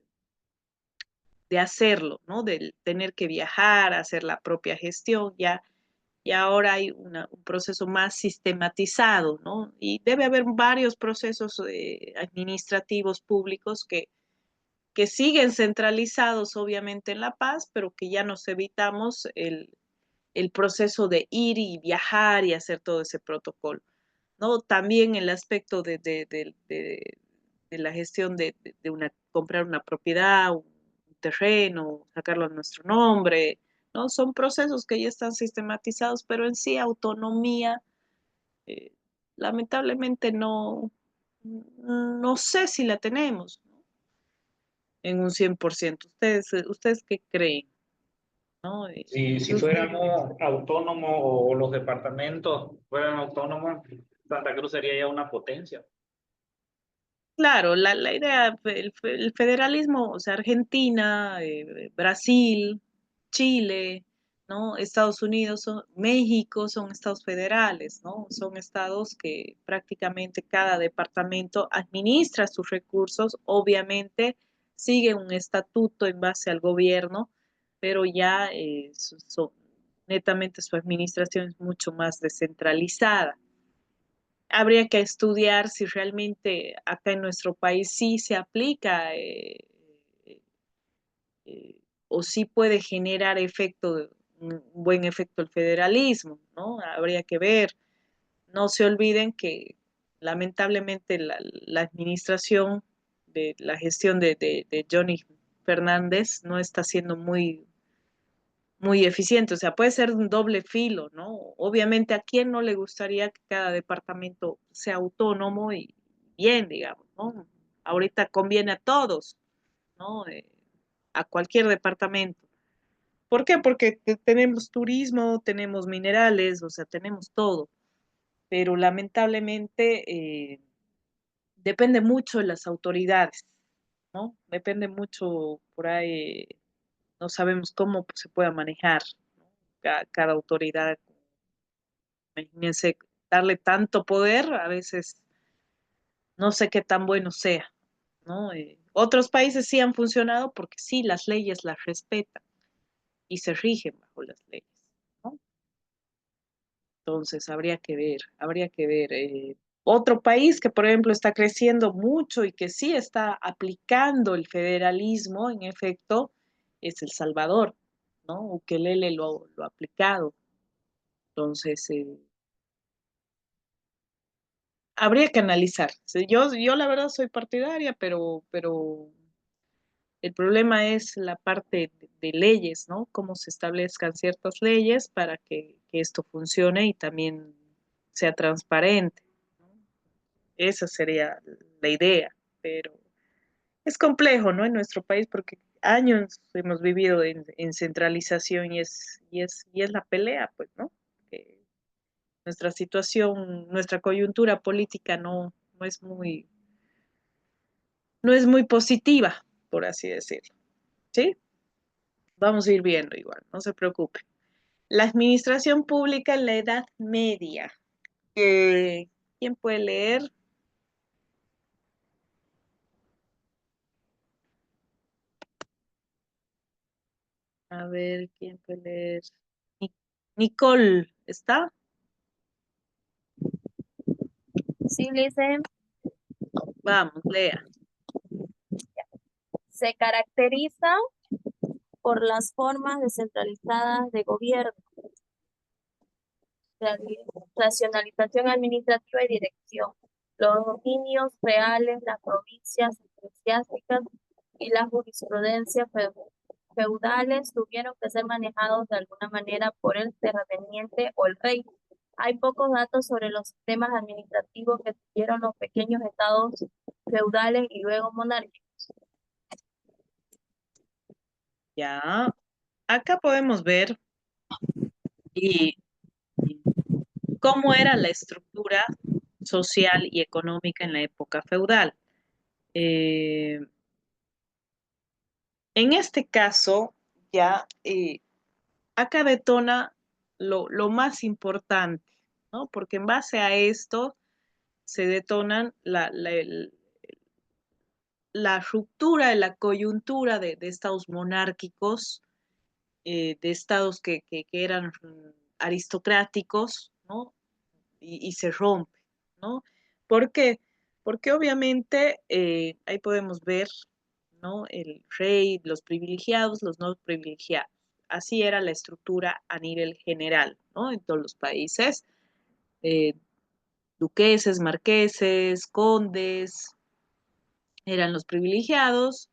de hacerlo, ¿no? De tener que viajar, hacer la propia gestión, y ahora hay un proceso más sistematizado, ¿no? Y debe haber varios procesos administrativos públicos que siguen centralizados obviamente en La Paz, pero que ya nos evitamos el proceso de ir y viajar y hacer todo ese protocolo, ¿no? También el aspecto de la gestión comprar una propiedad, un terreno, sacarlo a nuestro nombre, ¿no? Son procesos que ya están sistematizados, pero en sí autonomía, eh, lamentablemente no sé si la tenemos, ¿no? En un 100%. ¿Ustedes qué creen? ¿No? si fuéramos autónomos o los departamentos fueran autónomos, Santa Cruz sería ya una potencia. Claro, la idea, el federalismo, o sea, Argentina, Brasil, Chile, ¿no? Estados Unidos, México son estados federales, ¿no? Son estados que prácticamente cada departamento administra sus recursos, obviamente sigue un estatuto en base al gobierno, pero ya netamente su administración es mucho más descentralizada. Habría que estudiar si realmente acá en nuestro país sí se aplica eh, o sí puede generar un buen efecto el federalismo, ¿no? Habría que ver. No se olviden que lamentablemente la administración de la gestión de Johnny Fernández no está siendo muy eficiente, o sea, puede ser un doble filo, ¿no? Obviamente, ¿a quién no le gustaría que cada departamento sea autónomo y bien, digamos, ¿no? Ahorita conviene a todos, ¿no? A cualquier departamento. ¿Por qué? Porque tenemos turismo, tenemos minerales, o sea, tenemos todo, pero lamentablemente depende mucho de las autoridades, ¿no? Depende mucho por ahí, no sabemos cómo se pueda manejar, ¿no? Cada autoridad. Imagínense, darle tanto poder, a veces no sé qué tan bueno sea, ¿no? Otros países sí han funcionado porque sí, las leyes las respetan y se rigen bajo las leyes, ¿no? Entonces, habría que ver. Otro país que, por ejemplo, está creciendo mucho y que sí está aplicando el federalismo, en efecto, es El Salvador, ¿no? Ukelele lo ha aplicado. Entonces, habría que analizar. Sí, yo la verdad soy partidaria, pero el problema es la parte de leyes, ¿no? Cómo se establezcan ciertas leyes para que esto funcione y también sea transparente, ¿no? Esa sería la idea, pero es complejo, ¿no? En nuestro país porque años hemos vivido en centralización y es la pelea, pues, ¿no? Que nuestra situación, nuestra coyuntura política no es muy positiva, por así decirlo, ¿sí? Vamos a ir viendo igual, no se preocupe. La administración pública en la Edad Media. ¿Quién puede leer? A ver, ¿quién puede leer? Nicole, ¿está? Sí, dice, Vamos, lea. se caracteriza por las formas descentralizadas de gobierno, racionalización administrativa y dirección, los dominios reales, las provincias eclesiásticas y las jurisprudencias feudales tuvieron que ser manejados de alguna manera por el terrateniente o el rey. Hay pocos datos sobre los sistemas administrativos que tuvieron los pequeños estados feudales y luego monárquicos. Ya. Acá podemos ver y cómo era la estructura social y económica en la época feudal. En este caso, ya acá detona lo más importante, ¿no? Porque en base a esto se detonan la ruptura de la coyuntura de estados monárquicos, de estados que eran aristocráticos, ¿no? Y se rompe, ¿no? ¿Por qué? Porque obviamente ahí podemos ver, ¿no? El rey, los privilegiados, los no privilegiados. Así era la estructura a nivel general, ¿no? En todos los países. Eh, duqueses, marqueses, condes, eran los privilegiados,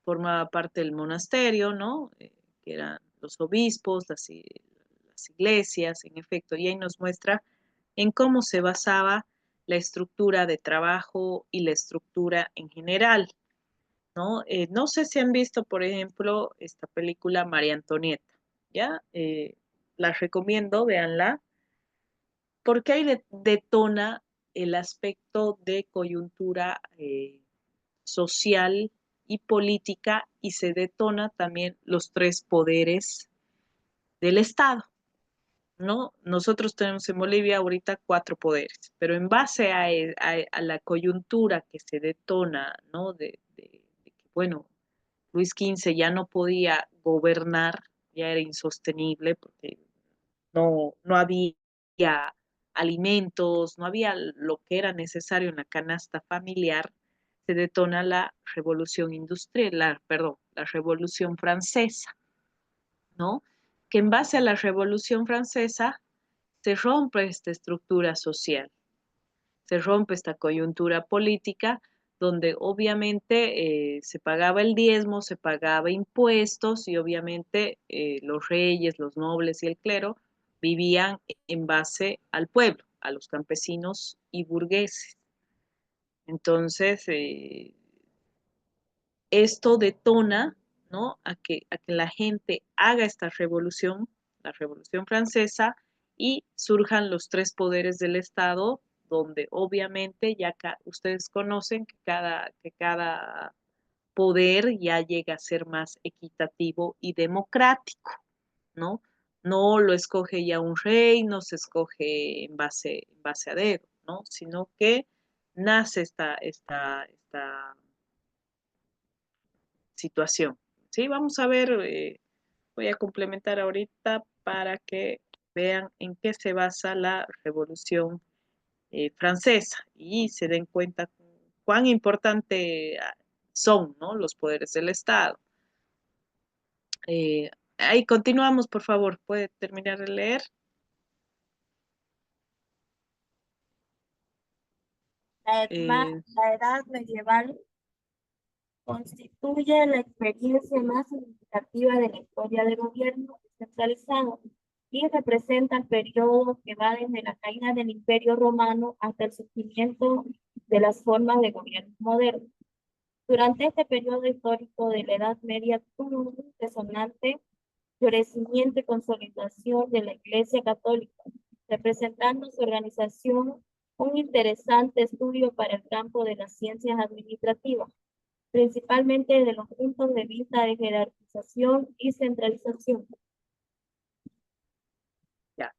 formaba parte del monasterio, ¿no? Que eran los obispos, las iglesias, en efecto, y ahí nos muestra en cómo se basaba la estructura de trabajo y la estructura en general, ¿no? No sé si han visto, por ejemplo, esta película María Antonieta, ¿ya? La recomiendo, véanla, porque ahí detona el aspecto de coyuntura social y política y se detona también los tres poderes del Estado, ¿no? Nosotros tenemos en Bolivia ahorita 4 poderes, pero en base a la coyuntura que se detona, ¿no? De que, bueno, Luis XV ya no podía gobernar, ya era insostenible porque no había alimentos, no había lo que era necesario en la canasta familiar, se detona la revolución industrial, la revolución francesa, ¿no? Que en base a la revolución francesa se rompe esta estructura social, se rompe esta coyuntura política donde obviamente se pagaba el diezmo, se pagaba impuestos y obviamente los reyes, los nobles y el clero vivían en base al pueblo, a los campesinos y burgueses. Entonces, esto detona, ¿no? a que la gente haga esta revolución, la Revolución Francesa, y surjan los 3 poderes del Estado, donde obviamente ya ustedes conocen que cada poder ya llega a ser más equitativo y democrático, ¿no? No lo escoge ya un rey, no se escoge en base a dedo, ¿no? Sino que nace esta situación. ¿Sí? Vamos a ver, voy a complementar ahorita para que vean en qué se basa la Revolución Francesa y se den cuenta cuán importante son, ¿no?, los poderes del Estado. Ahí continuamos, por favor. ¿Puede terminar de leer? La edad medieval constituye la experiencia más significativa de la historia del gobierno descentralizado y representa el periodo que va desde la caída del Imperio Romano hasta el surgimiento de las formas de gobierno moderno. Durante este periodo histórico de la Edad Media tuvo un resonante florecimiento y consolidación de la Iglesia Católica, representando su organización un interesante estudio para el campo de las ciencias administrativas, principalmente desde los puntos de vista de jerarquización y centralización. Ya.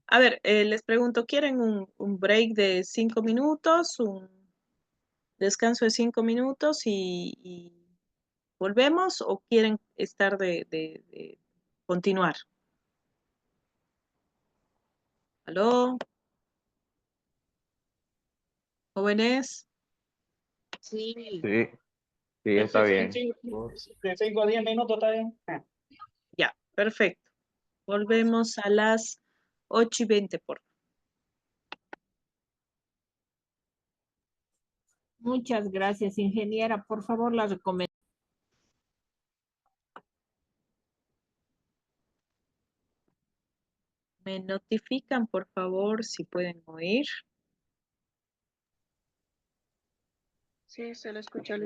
A ver, les pregunto, ¿quieren un break de 5 minutos, un descanso de 5 minutos y volvemos, o quieren estar de continuar? ¿Aló? ¿Jóvenes? Sí. Sí, está bien. De 5 a 10 minutos está bien. Ya, perfecto. Volvemos a las 8:20, por favor. Muchas gracias, ingeniera. Por favor, la recomendación. Me notifican, por favor, si pueden oír. Sí, se le escucha.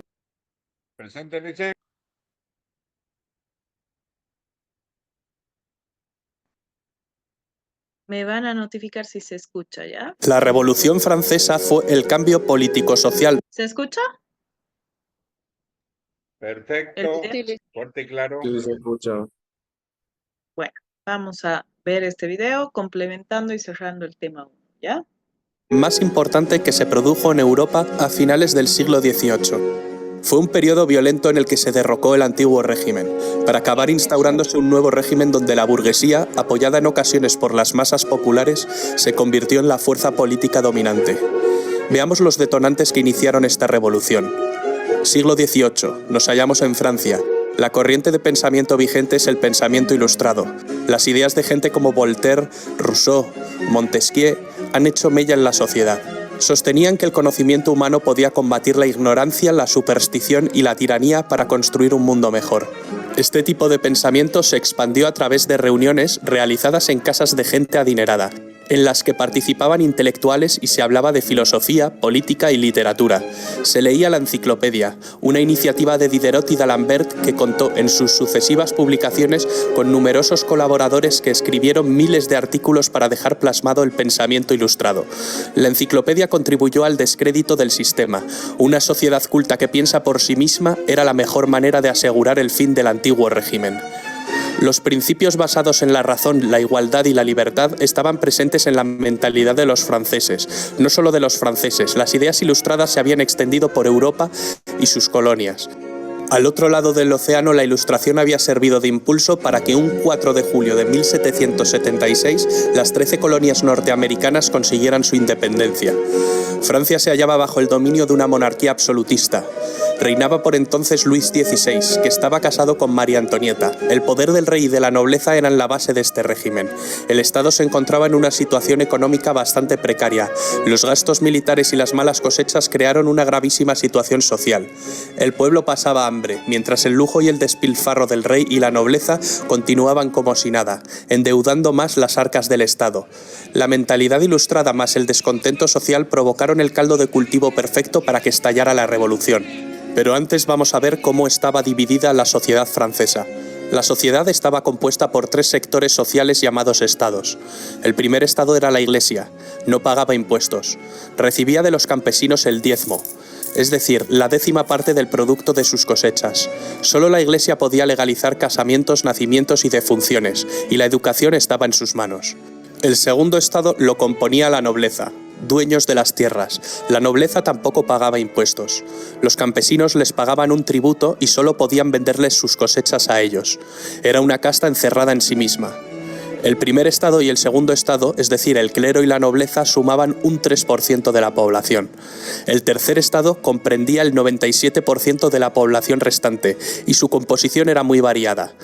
Presente, Licey. Me van a notificar si se escucha, ¿ya? La Revolución Francesa fue el cambio político-social. ¿Se escucha? Perfecto. Fuerte y claro. Sí, se escucha. Bueno, vamos a ver este video complementando y cerrando el tema 1, ¿ya? Más importante que se produjo en Europa a finales del siglo XVIII. Fue un periodo violento en el que se derrocó el antiguo régimen, para acabar instaurándose un nuevo régimen donde la burguesía, apoyada en ocasiones por las masas populares, se convirtió en la fuerza política dominante. Veamos los detonantes que iniciaron esta revolución. Siglo XVIII. Nos hallamos en Francia. La corriente de pensamiento vigente es el pensamiento ilustrado. Las ideas de gente como Voltaire, Rousseau, Montesquieu han hecho mella en la sociedad. Sostenían que el conocimiento humano podía combatir la ignorancia, la superstición y la tiranía para construir un mundo mejor. Este tipo de pensamiento se expandió a través de reuniones realizadas en casas de gente adinerada, en las que participaban intelectuales y se hablaba de filosofía, política y literatura. Se leía la Enciclopedia, una iniciativa de Diderot y d'Alembert que contó en sus sucesivas publicaciones con numerosos colaboradores que escribieron miles de artículos para dejar plasmado el pensamiento ilustrado. La Enciclopedia contribuyó al descrédito del sistema. Una sociedad culta que piensa por sí misma era la mejor manera de asegurar el fin del antiguo régimen. Los principios basados en la razón, la igualdad y la libertad estaban presentes en la mentalidad de los franceses. No solo de los franceses, las ideas ilustradas se habían extendido por Europa y sus colonias. Al otro lado del océano, la Ilustración había servido de impulso para que un 4 de julio de 1776 las 13 colonias norteamericanas consiguieran su independencia. Francia se hallaba bajo el dominio de una monarquía absolutista. Reinaba por entonces Luis XVI, que estaba casado con María Antonieta. El poder del rey y de la nobleza eran la base de este régimen. El Estado se encontraba en una situación económica bastante precaria. Los gastos militares y las malas cosechas crearon una gravísima situación social. El pueblo pasaba hambre, mientras el lujo y el despilfarro del rey y la nobleza continuaban como si nada, endeudando más las arcas del Estado. La mentalidad ilustrada más el descontento social provocaron el caldo de cultivo perfecto para que estallara la revolución. Pero antes vamos a ver cómo estaba dividida la sociedad francesa. La sociedad estaba compuesta por 3 sectores sociales llamados estados. El primer estado era la Iglesia, no pagaba impuestos. Recibía de los campesinos el diezmo. es decir, la 10ª parte del producto de sus cosechas. Solo la Iglesia podía legalizar casamientos, nacimientos y defunciones, y la educación estaba en sus manos. El segundo estado lo componía la nobleza, dueños de las tierras. La nobleza tampoco pagaba impuestos. Los campesinos les pagaban un tributo y solo podían venderles sus cosechas a ellos. Era una casta encerrada en sí misma. El primer estado y el segundo estado, es decir, el clero y la nobleza, sumaban un 3% de la población. El tercer estado comprendía el 97% de la población restante y su composición era muy variada.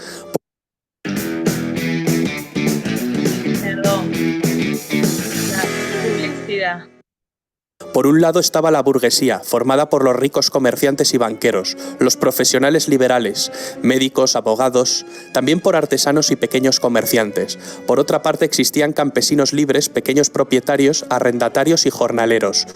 Por un lado estaba la burguesía, formada por los ricos comerciantes y banqueros, los profesionales liberales, médicos, abogados, también por artesanos y pequeños comerciantes. Por otra parte existían campesinos libres, pequeños propietarios, arrendatarios y jornaleros.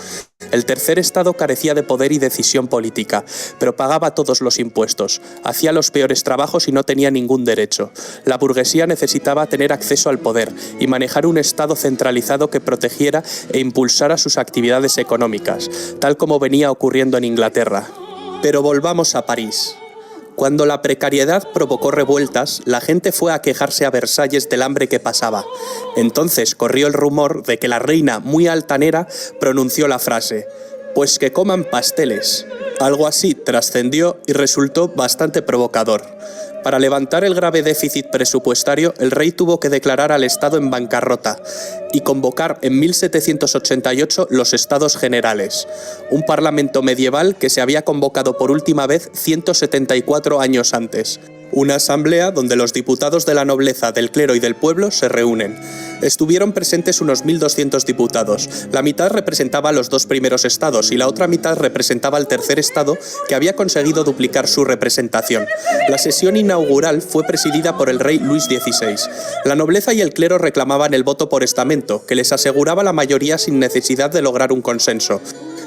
El tercer estado carecía de poder y decisión política, pero pagaba todos los impuestos, hacía los peores trabajos y no tenía ningún derecho. La burguesía necesitaba tener acceso al poder y manejar un estado centralizado que protegiera e impulsara sus actividades económicas, tal como venía ocurriendo en Inglaterra. Pero volvamos a París. Cuando la precariedad provocó revueltas, la gente fue a quejarse a Versalles del hambre que pasaba. Entonces corrió el rumor de que la reina, muy altanera, pronunció la frase: «Pues que coman pasteles». Algo así trascendió y resultó bastante provocador. Para levantar el grave déficit presupuestario, el rey tuvo que declarar al Estado en bancarrota y convocar en 1788 los Estados Generales, un parlamento medieval que se había convocado por última vez 174 años antes. Una asamblea donde los diputados de la nobleza, del clero y del pueblo se reúnen. Estuvieron presentes unos 1.200 diputados. La mitad representaba a los dos primeros estados y la otra mitad representaba al tercer estado, que había conseguido duplicar su representación. La sesión inaugural fue presidida por el rey Luis XVI. La nobleza y el clero reclamaban el voto por estamento, que les aseguraba la mayoría sin necesidad de lograr un consenso.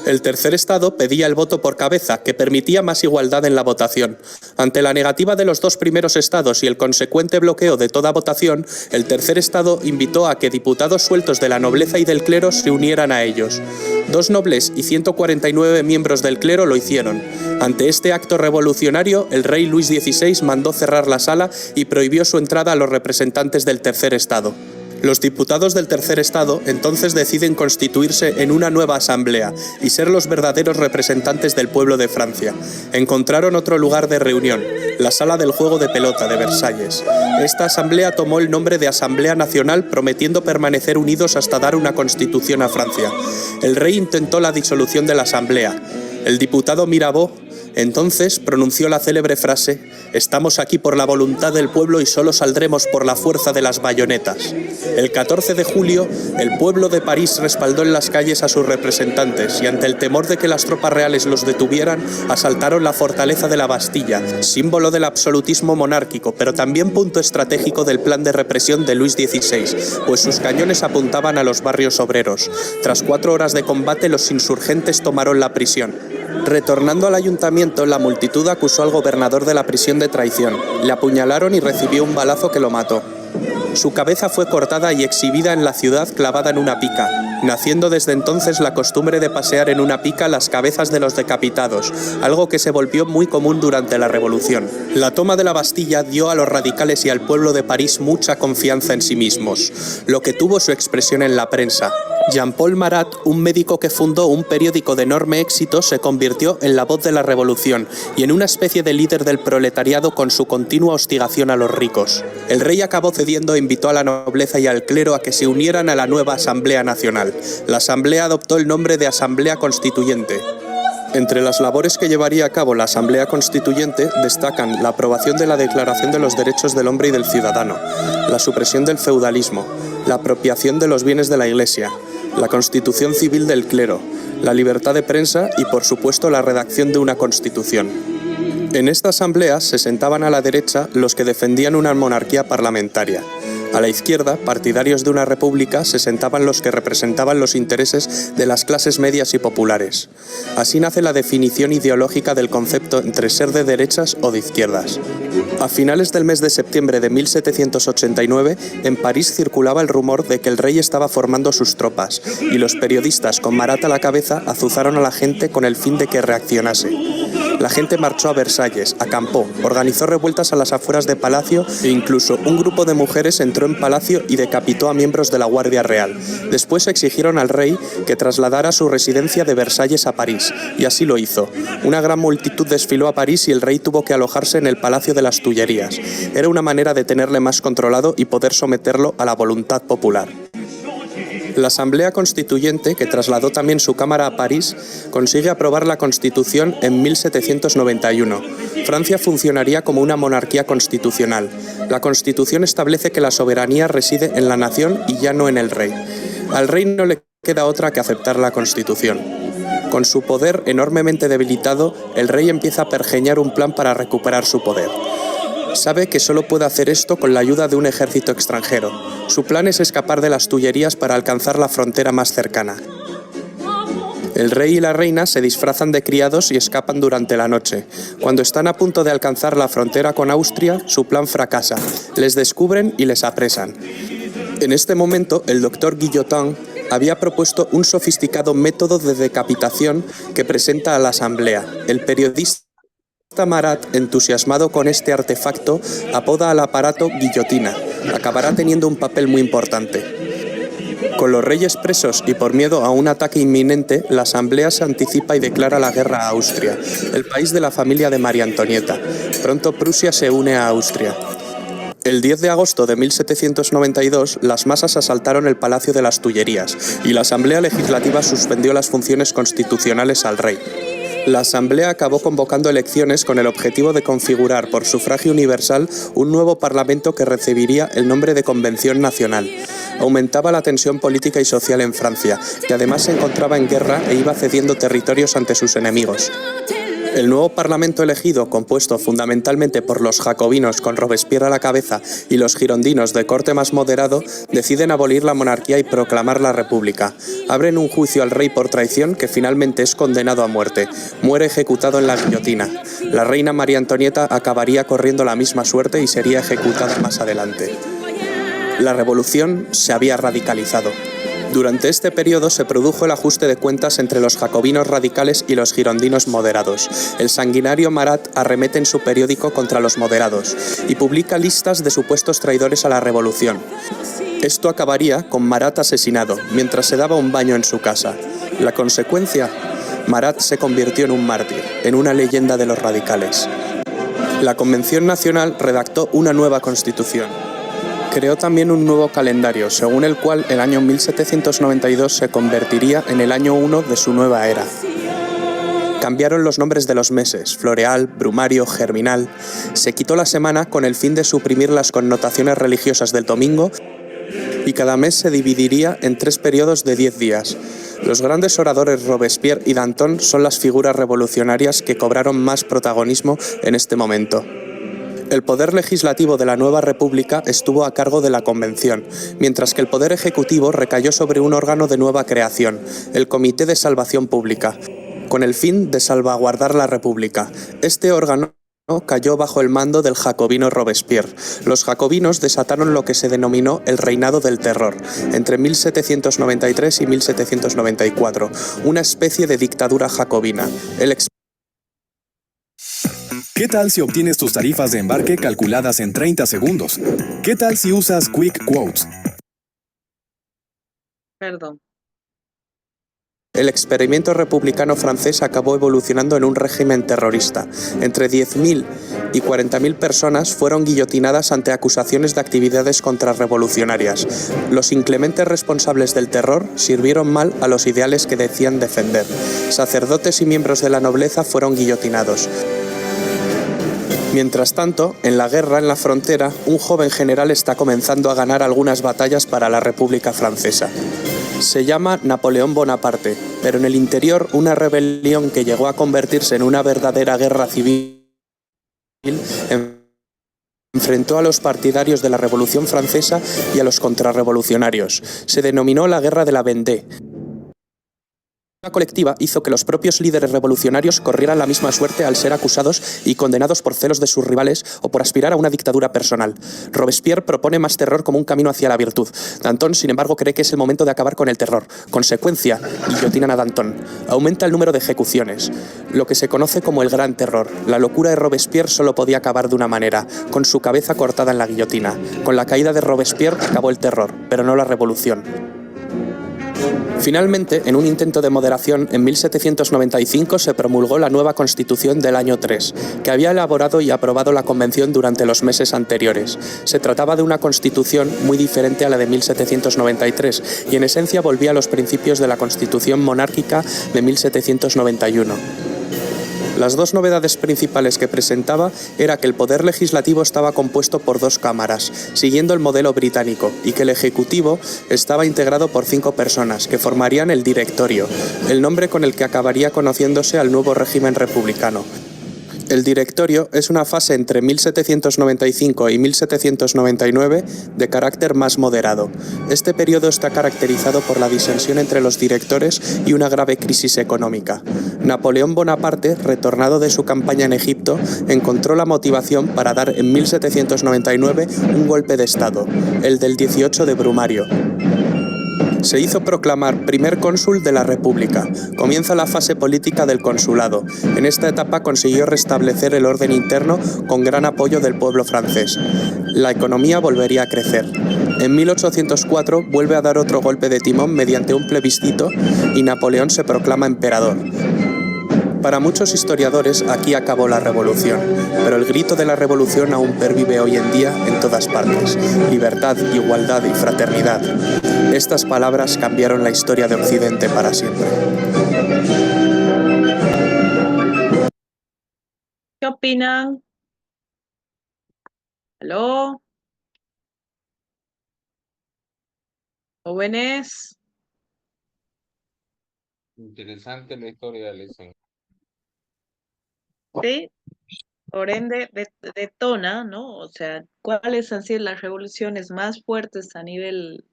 El tercer estado pedía el voto por cabeza, que permitía más igualdad en la votación. Ante la negativa de los dos primeros estados y el consecuente bloqueo de toda votación, el tercer estado invitó a que diputados sueltos de la nobleza y del clero se unieran a ellos. 2 nobles y 149 miembros del clero lo hicieron. Ante este acto revolucionario, el rey Luis XVI mandó cerrar la sala y prohibió su entrada a los representantes del tercer estado. Los diputados del tercer estado entonces deciden constituirse en una nueva asamblea y ser los verdaderos representantes del pueblo de Francia. Encontraron otro lugar de reunión, la sala del juego de pelota de Versalles. Esta asamblea tomó el nombre de Asamblea Nacional, prometiendo permanecer unidos hasta dar una constitución a Francia. El rey intentó la disolución de la asamblea. El diputado Mirabeau entonces pronunció la célebre frase: «Estamos aquí por la voluntad del pueblo y solo saldremos por la fuerza de las bayonetas». El 14 de julio, el pueblo de París respaldó en las calles a sus representantes y ante el temor de que las tropas reales los detuvieran, asaltaron la fortaleza de la Bastilla, símbolo del absolutismo monárquico, pero también punto estratégico del plan de represión de Luis XVI, pues sus cañones apuntaban a los barrios obreros. Tras 4 horas de combate, los insurgentes tomaron la prisión. Retornando al ayuntamiento, la multitud acusó al gobernador de la prisión de traición. Le apuñalaron y recibió un balazo que lo mató. Su cabeza fue cortada y exhibida en la ciudad clavada en una pica, naciendo desde entonces la costumbre de pasear en una pica las cabezas de los decapitados, algo que se volvió muy común durante la Revolución. La toma de la Bastilla dio a los radicales y al pueblo de París mucha confianza en sí mismos, lo que tuvo su expresión en la prensa. Jean-Paul Marat, un médico que fundó un periódico de enorme éxito, se convirtió en la voz de la revolución y en una especie de líder del proletariado con su continua hostigación a los ricos. El rey acabó cediendo e invitó a la nobleza y al clero a que se unieran a la nueva Asamblea Nacional. La Asamblea adoptó el nombre de Asamblea Constituyente. Entre las labores que llevaría a cabo la Asamblea Constituyente destacan la aprobación de la Declaración de los Derechos del Hombre y del Ciudadano, la supresión del feudalismo, la apropiación de los bienes de la Iglesia, la constitución civil del clero, la libertad de prensa y, por supuesto, la redacción de una constitución. En esta asamblea se sentaban a la derecha los que defendían una monarquía parlamentaria. A la izquierda, partidarios de una república, se sentaban los que representaban los intereses de las clases medias y populares. Así nace la definición ideológica del concepto entre ser de derechas o de izquierdas. A finales del mes de septiembre de 1789, en París circulaba el rumor de que el rey estaba formando sus tropas, y los periodistas, con Marat a la cabeza, azuzaron a la gente con el fin de que reaccionase. La gente marchó a Versalles, acampó, organizó revueltas a las afueras de Palacio e incluso un grupo de mujeres entró en Palacio y decapitó a miembros de la Guardia Real. Después exigieron al rey que trasladara su residencia de Versalles a París, y así lo hizo. Una gran multitud desfiló a París y el rey tuvo que alojarse en el Palacio de las Tullerías. Era una manera de tenerle más controlado y poder someterlo a la voluntad popular. La Asamblea Constituyente, que trasladó también su Cámara a París, consigue aprobar la Constitución en 1791. Francia funcionaría como una monarquía constitucional. La Constitución establece que la soberanía reside en la nación y ya no en el rey. Al rey no le queda otra que aceptar la Constitución. Con su poder enormemente debilitado, el rey empieza a pergeñar un plan para recuperar su poder. Sabe que solo puede hacer esto con la ayuda de un ejército extranjero. Su plan es escapar de las Tullerías para alcanzar la frontera más cercana. El rey y la reina se disfrazan de criados y escapan durante la noche. Cuando están a punto de alcanzar la frontera con Austria, su plan fracasa. Les descubren y les apresan. En este momento, el doctor Guillotin había propuesto un sofisticado método de decapitación que presenta a la Asamblea. El periodista Marat, entusiasmado con este artefacto, apoda al aparato guillotina. Acabará teniendo un papel muy importante. Con los reyes presos y por miedo a un ataque inminente, la Asamblea se anticipa y declara la guerra a Austria, el país de la familia de María Antonieta. Pronto Prusia se une a Austria. El 10 de agosto de 1792, las masas asaltaron el Palacio de las Tullerías y la Asamblea Legislativa suspendió las funciones constitucionales al rey. La Asamblea acabó convocando elecciones con el objetivo de configurar por sufragio universal un nuevo parlamento que recibiría el nombre de Convención Nacional. Aumentaba la tensión política y social en Francia, que además se encontraba en guerra e iba cediendo territorios ante sus enemigos. El nuevo parlamento elegido, compuesto fundamentalmente por los jacobinos con Robespierre a la cabeza y los girondinos de corte más moderado, deciden abolir la monarquía y proclamar la república. Abren un juicio al rey por traición que finalmente es condenado a muerte. Muere ejecutado en la guillotina. La reina María Antonieta acabaría corriendo la misma suerte y sería ejecutada más adelante. La revolución se había radicalizado. Durante este periodo se produjo el ajuste de cuentas entre los jacobinos radicales y los girondinos moderados. El sanguinario Marat arremete en su periódico contra los moderados y publica listas de supuestos traidores a la revolución. Esto acabaría con Marat asesinado, mientras se daba un baño en su casa. La consecuencia, Marat se convirtió en un mártir, en una leyenda de los radicales. La Convención Nacional redactó una nueva constitución. Creó también un nuevo calendario, según el cual el año 1792 se convertiría en el año 1 de su nueva era. Cambiaron los nombres de los meses, floreal, brumario, germinal. Se quitó la semana con el fin de suprimir las connotaciones religiosas del domingo y cada mes se dividiría en 3 periodos de 10 días. Los grandes oradores Robespierre y Danton son las figuras revolucionarias que cobraron más protagonismo en este momento. El poder legislativo de la nueva república estuvo a cargo de la Convención, mientras que el poder ejecutivo recayó sobre un órgano de nueva creación, el Comité de Salvación Pública, con el fin de salvaguardar la república. Este órgano cayó bajo el mando del jacobino Robespierre. Los jacobinos desataron lo que se denominó el Reinado del Terror, entre 1793 y 1794, una especie de dictadura jacobina. ¿Qué tal si obtienes tus tarifas de embarque calculadas en 30 segundos? ¿Qué tal si usas Quick Quotes? Perdón. El experimento republicano francés acabó evolucionando en un régimen terrorista. Entre 10.000 y 40.000 personas fueron guillotinadas ante acusaciones de actividades contrarrevolucionarias. Los inclementes responsables del terror sirvieron mal a los ideales que decían defender. Sacerdotes y miembros de la nobleza fueron guillotinados. Mientras tanto, en la guerra en la frontera, un joven general está comenzando a ganar algunas batallas para la República Francesa. Se llama Napoleón Bonaparte, pero en el interior una rebelión que llegó a convertirse en una verdadera guerra civil Enfrentó a los partidarios de la Revolución Francesa y a los contrarrevolucionarios. Se denominó la Guerra de la Vendée. Una colectiva hizo que los propios líderes revolucionarios corrieran la misma suerte al ser acusados y condenados por celos de sus rivales o por aspirar a una dictadura personal. Robespierre propone más terror como un camino hacia la virtud. Danton, sin embargo, cree que es el momento de acabar con el terror. Consecuencia, guillotinan a Danton. Aumenta el número de ejecuciones, lo que se conoce como el Gran Terror. La locura de Robespierre solo podía acabar de una manera, con su cabeza cortada en la guillotina. Con la caída de Robespierre acabó el terror, pero no la revolución. Finalmente, en un intento de moderación, en 1795 se promulgó la nueva Constitución del año 3, que había elaborado y aprobado la Convención durante los meses anteriores. Se trataba de una constitución muy diferente a la de 1793 y en esencia volvía a los principios de la Constitución monárquica de 1791. Las dos novedades principales que presentaba era que el poder legislativo estaba compuesto por 2 cámaras, siguiendo el modelo británico, y que el ejecutivo estaba integrado por 5 personas, que formarían el directorio, el nombre con el que acabaría conociéndose al nuevo régimen republicano. El directorio es una fase entre 1795 y 1799 de carácter más moderado. Este periodo está caracterizado por la disensión entre los directores y una grave crisis económica. Napoleón Bonaparte, retornado de su campaña en Egipto, encontró la motivación para dar en 1799 un golpe de Estado, el del 18 de Brumario. Se hizo proclamar primer cónsul de la República. Comienza la fase política del consulado. En esta etapa consiguió restablecer el orden interno con gran apoyo del pueblo francés. La economía volvería a crecer. En 1804 vuelve a dar otro golpe de timón mediante un plebiscito y Napoleón se proclama emperador. Para muchos historiadores aquí acabó la revolución, pero el grito de la revolución aún pervive hoy en día en todas partes. Libertad, igualdad y fraternidad. Estas palabras cambiaron la historia de Occidente para siempre. ¿Qué opinan? ¿Aló? ¿Jóvenes? Interesante la historia, Alison. Sí, por ende detona, ¿no? O sea, ¿cuáles han sido las revoluciones más fuertes a nivel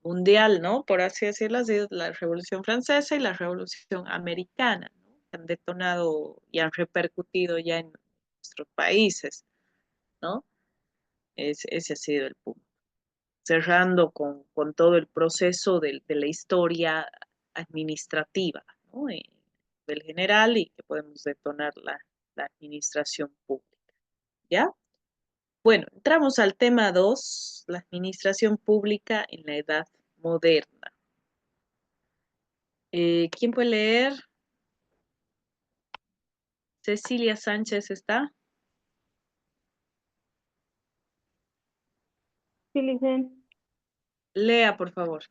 mundial, ¿no? Por así decirlo, ha sido la Revolución Francesa y la Revolución Americana, ¿no? Que han detonado y han repercutido ya en nuestros países, ¿no? Ese ha sido el punto. Cerrando con todo el proceso de la historia administrativa, ¿no? Del general y que podemos detonar la administración pública, ¿ya? Bueno, entramos al tema 2, la administración pública en la edad moderna. ¿Quién puede leer? Cecilia Sánchez está. Sí, Licen. Lea, por favor.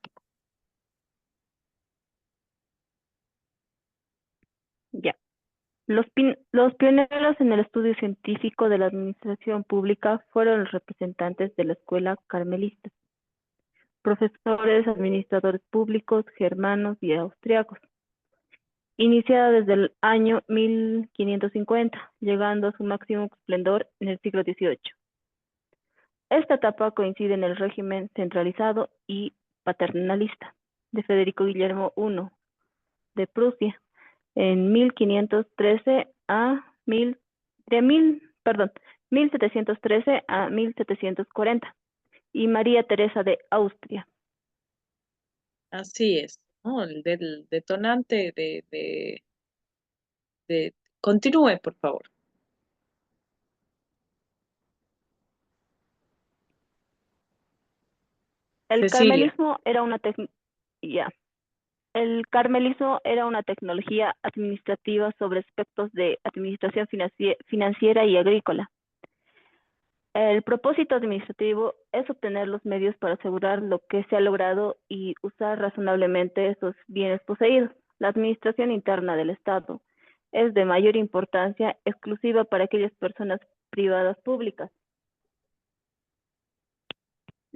Ya. Los pioneros en el estudio científico de la administración pública fueron los representantes de la escuela carmelista, profesores, administradores públicos, germanos y austriacos, iniciada desde el año 1550, llegando a su máximo esplendor en el siglo XVIII. Esta etapa coincide en el régimen centralizado y paternalista de Federico Guillermo I de Prusia, en 1713 a 1740, y María Teresa de Austria. Así es, ¿no? El del detonante Continúe, por favor. El Cecilia. carmelismo era una El carmelismo era una tecnología administrativa sobre aspectos de administración financiera y agrícola. El propósito administrativo es obtener los medios para asegurar lo que se ha logrado y usar razonablemente esos bienes poseídos. La administración interna del Estado es de mayor importancia exclusiva para aquellas personas privadas públicas.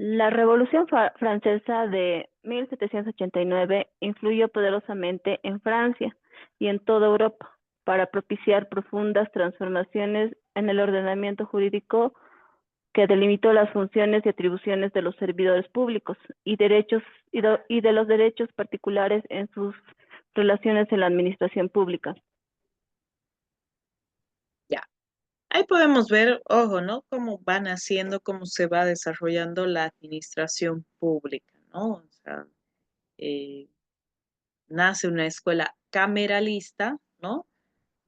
La Revolución Francesa de 1789 influyó poderosamente en Francia y en toda Europa, para propiciar profundas transformaciones en el ordenamiento jurídico que delimitó las funciones y atribuciones de los servidores públicos y de los derechos particulares en sus relaciones en la administración pública. Ya. Ahí podemos ver, ojo, ¿no? Cómo van haciendo, cómo se va desarrollando la administración pública, ¿no? O sea, nace una escuela cameralista, ¿no?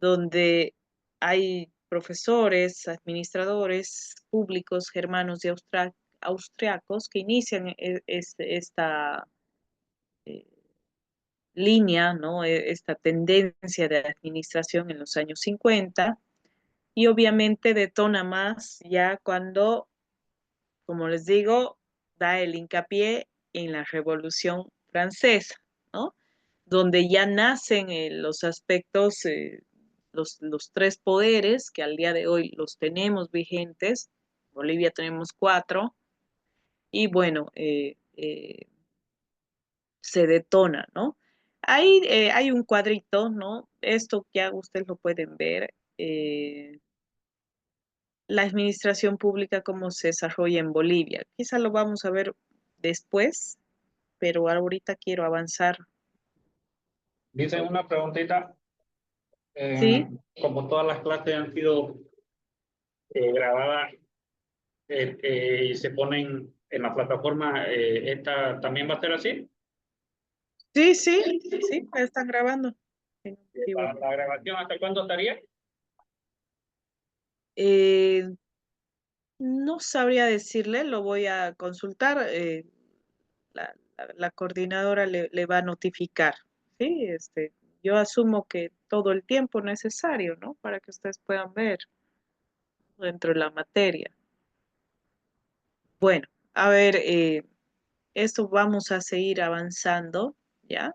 Donde hay profesores, administradores públicos germanos y austriacos que inician esta línea, ¿no? Esta tendencia de administración en los años 50 y obviamente detona más ya cuando, como les digo, da el hincapié en la Revolución Francesa, ¿no? Donde ya nacen los aspectos, los tres poderes que al día de hoy los tenemos vigentes. En Bolivia tenemos 4 y bueno, se detona, ¿no? Ahí hay un cuadrito, ¿no? Esto ya ustedes lo pueden ver. La administración pública, cómo se desarrolla en Bolivia. Quizá lo vamos a ver después, pero ahorita quiero avanzar. Dicen una preguntita. Sí, Como todas las clases han sido grabadas y se ponen en la plataforma, ¿esta también va a ser así? sí, me están grabando. ¿La grabación hasta cuándo estaría? No sabría decirle, lo voy a consultar. La coordinadora le va a notificar. Sí, yo asumo que todo el tiempo necesario, ¿no? Para que ustedes puedan ver dentro de la materia. Bueno, a ver, esto vamos a seguir avanzando, ¿ya?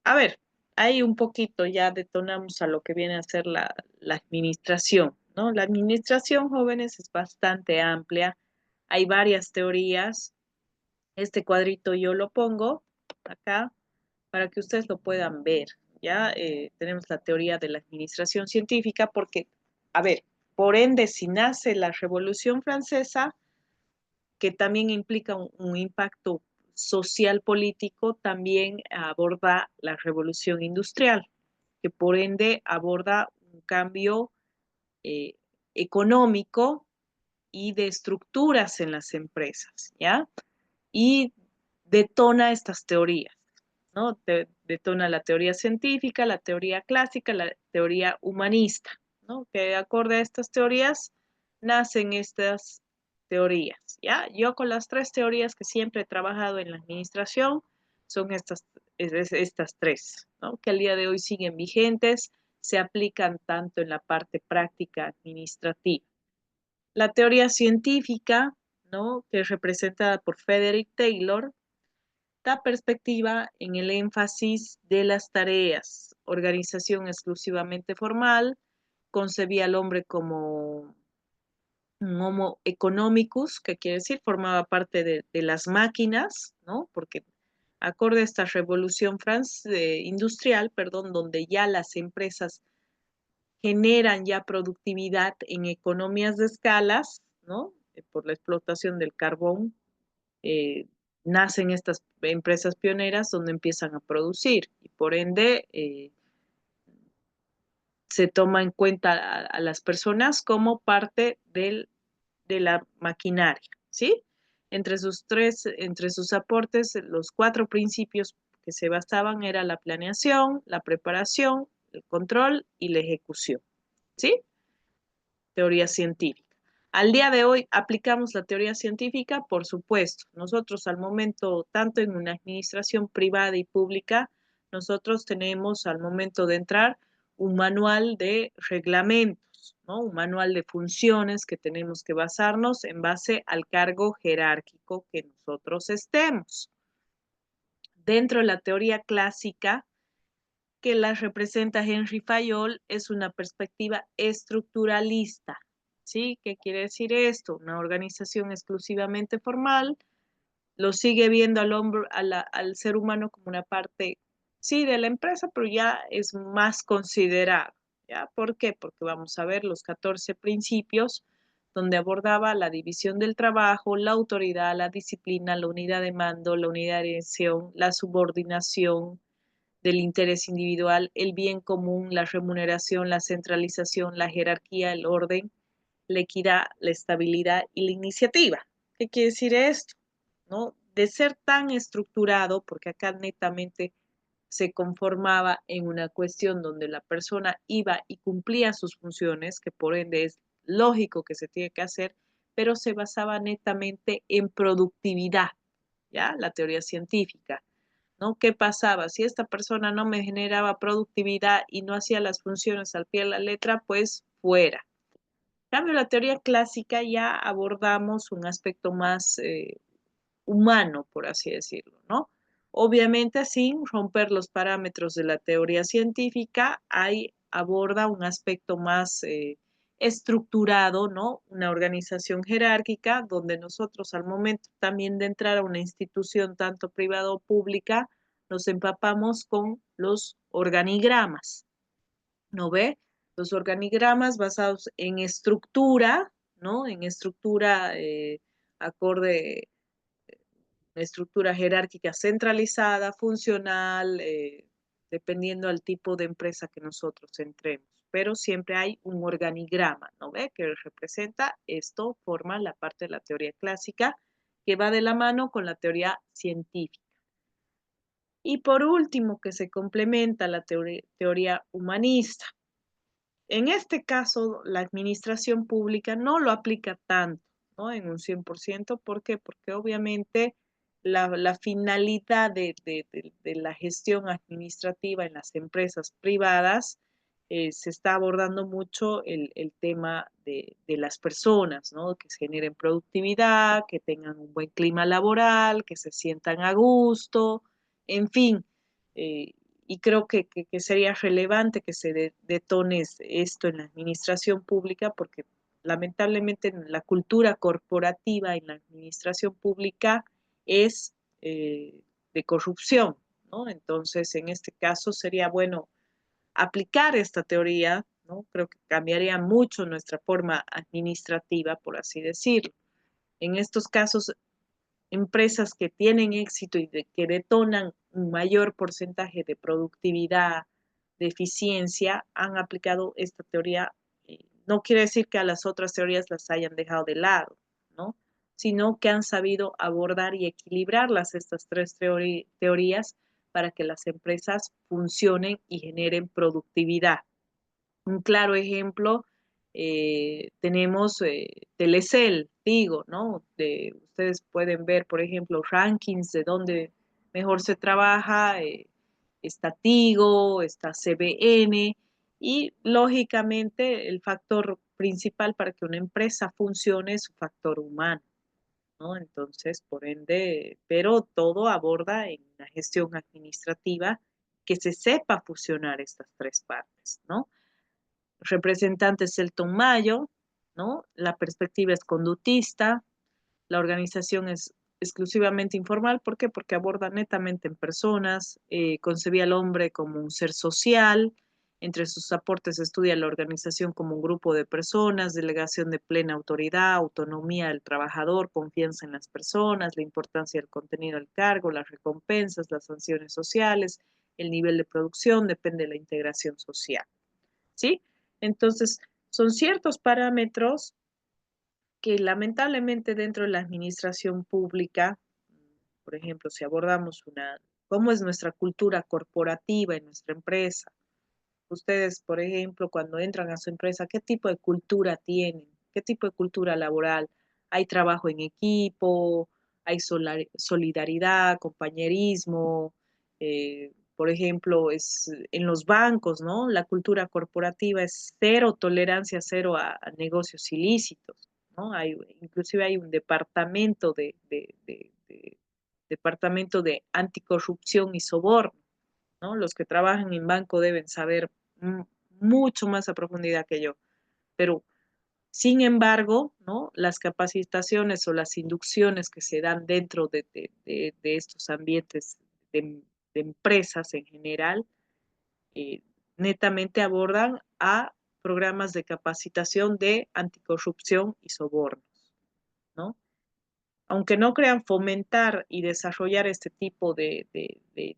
A ver, ahí un poquito ya detonamos a lo que viene a ser la administración, ¿no? La administración, jóvenes, es bastante amplia. Hay varias teorías. Este cuadrito yo lo pongo acá para que ustedes lo puedan ver, ¿ya? Tenemos la teoría de la administración científica porque, a ver, por ende, si nace la Revolución Francesa, que también implica un impacto social político, también aborda la revolución industrial, que por ende aborda un cambio económico y de estructuras en las empresas, ¿ya? Y detona estas teorías, ¿no? Detona la teoría científica, la teoría clásica, la teoría humanista, ¿no? Que acorde a estas teorías nacen estas teorías, ¿ya? Yo con las 3 teorías que siempre he trabajado en la administración son estas 3, ¿no? Que al día de hoy siguen vigentes, se aplican tanto en la parte práctica administrativa. La teoría científica, ¿no? Que es representada por Frederick Taylor, da perspectiva en el énfasis de las tareas, organización exclusivamente formal, concebía al hombre como un homo economicus, que quiere decir formaba parte de las máquinas, ¿no? Porque acorde a esta revolución industrial, perdón, donde ya las empresas generan ya productividad en economías de escalas, ¿no? Por la explotación del carbón, nacen estas empresas pioneras donde empiezan a producir y por ende se toma en cuenta a las personas como parte de la maquinaria, ¿sí? Entre sus aportes, los 4 principios que se basaban era la planeación, la preparación, el control y la ejecución, ¿sí? Teoría científica. Al día de hoy aplicamos la teoría científica, por supuesto. Nosotros al momento, tanto en una administración privada y pública, nosotros tenemos al momento de entrar un manual de reglamentos, ¿no? Un manual de funciones que tenemos que basarnos en base al cargo jerárquico que nosotros estemos. Dentro de la teoría clásica, que la representa Henry Fayol, es una perspectiva estructuralista. ¿Sí? ¿Qué quiere decir esto? Una organización exclusivamente formal lo sigue viendo al hombre, al ser humano como una parte sí, de la empresa, pero ya es más considerado, ¿ya? ¿Por qué? Porque vamos a ver los 14 principios donde abordaba la división del trabajo, la autoridad, la disciplina, la unidad de mando, la unidad de dirección, la subordinación del interés individual, el bien común, la remuneración, la centralización, la jerarquía, el orden, la equidad, la estabilidad y la iniciativa. ¿Qué quiere decir esto? ¿No? De ser tan estructurado, porque acá netamente se conformaba en una cuestión donde la persona iba y cumplía sus funciones, que por ende es lógico que se tiene que hacer, pero se basaba netamente en productividad, ¿ya? La teoría científica, ¿no? ¿Qué pasaba? Si esta persona no me generaba productividad y no hacía las funciones al pie de la letra, pues fuera. En cambio, la teoría clásica ya abordamos un aspecto más humano, por así decirlo, ¿no? Obviamente, sin romper los parámetros de la teoría científica, ahí aborda un aspecto más estructurado, ¿no? Una organización jerárquica, donde nosotros al momento también de entrar a una institución, tanto privada o pública, nos empapamos con los organigramas, ¿no ve? Los organigramas basados en estructura, ¿no? En estructura acorde, una estructura jerárquica centralizada, funcional, dependiendo del tipo de empresa que nosotros entremos. Pero siempre hay un organigrama, ¿no ve? Que representa, esto forma la parte de la teoría clásica que va de la mano con la teoría científica. Y por último, que se complementa la teoría humanista. En este caso, la administración pública no lo aplica tanto, ¿no? En un 100%. ¿Por qué? Porque obviamente la finalidad de la gestión administrativa en las empresas privadas se está abordando mucho el tema de las personas, ¿no? Que se generen productividad, que tengan un buen clima laboral, que se sientan a gusto, en fin. Y creo que sería relevante que se detone esto en la administración pública, porque lamentablemente la cultura corporativa en la administración pública es de corrupción, ¿no? Entonces, en este caso sería bueno aplicar esta teoría, ¿no? Creo que cambiaría mucho nuestra forma administrativa, por así decirlo. En estos casos, empresas que tienen éxito y que detonan un mayor porcentaje de productividad, de eficiencia, han aplicado esta teoría. No quiere decir que a las otras teorías las hayan dejado de lado, ¿no? Sino que han sabido abordar y equilibrarlas estas tres teorías para que las empresas funcionen y generen productividad. Un claro ejemplo, tenemos Telecel, Tigo, ¿no? Ustedes pueden ver, por ejemplo, rankings de dónde mejor se trabaja, está Tigo, está CBN, y lógicamente el factor principal para que una empresa funcione es su factor humano, ¿no? Entonces, por ende, pero todo aborda en la gestión administrativa que se sepa fusionar estas tres partes, ¿no? Representante es Elton Mayo, ¿no? La perspectiva es conductista, la organización es exclusivamente informal. ¿Por qué? Porque aborda netamente en personas, concebía al hombre como un ser social, entre sus aportes estudia la organización como un grupo de personas, delegación de plena autoridad, autonomía del trabajador, confianza en las personas, la importancia del contenido del cargo, las recompensas, las sanciones sociales, el nivel de producción, depende de la integración social, ¿sí? Entonces, son ciertos parámetros que lamentablemente dentro de la administración pública, por ejemplo, si abordamos cómo es nuestra cultura corporativa en nuestra empresa. Ustedes, por ejemplo, cuando entran a su empresa, ¿qué tipo de cultura tienen? ¿Qué tipo de cultura laboral? ¿Hay trabajo en equipo? ¿Hay solidaridad, compañerismo? Por ejemplo, en los bancos, ¿no? La cultura corporativa es cero tolerancia, cero a negocios ilícitos, ¿no? Inclusive hay un departamento de anticorrupción y soborno, ¿no? Los que trabajan en banco deben saber mucho más a profundidad que yo, pero sin embargo, ¿no? Las capacitaciones o las inducciones que se dan dentro de estos ambientes de empresas en general, netamente abordan a programas de capacitación de anticorrupción y sobornos, ¿no? Aunque no crean fomentar y desarrollar este tipo de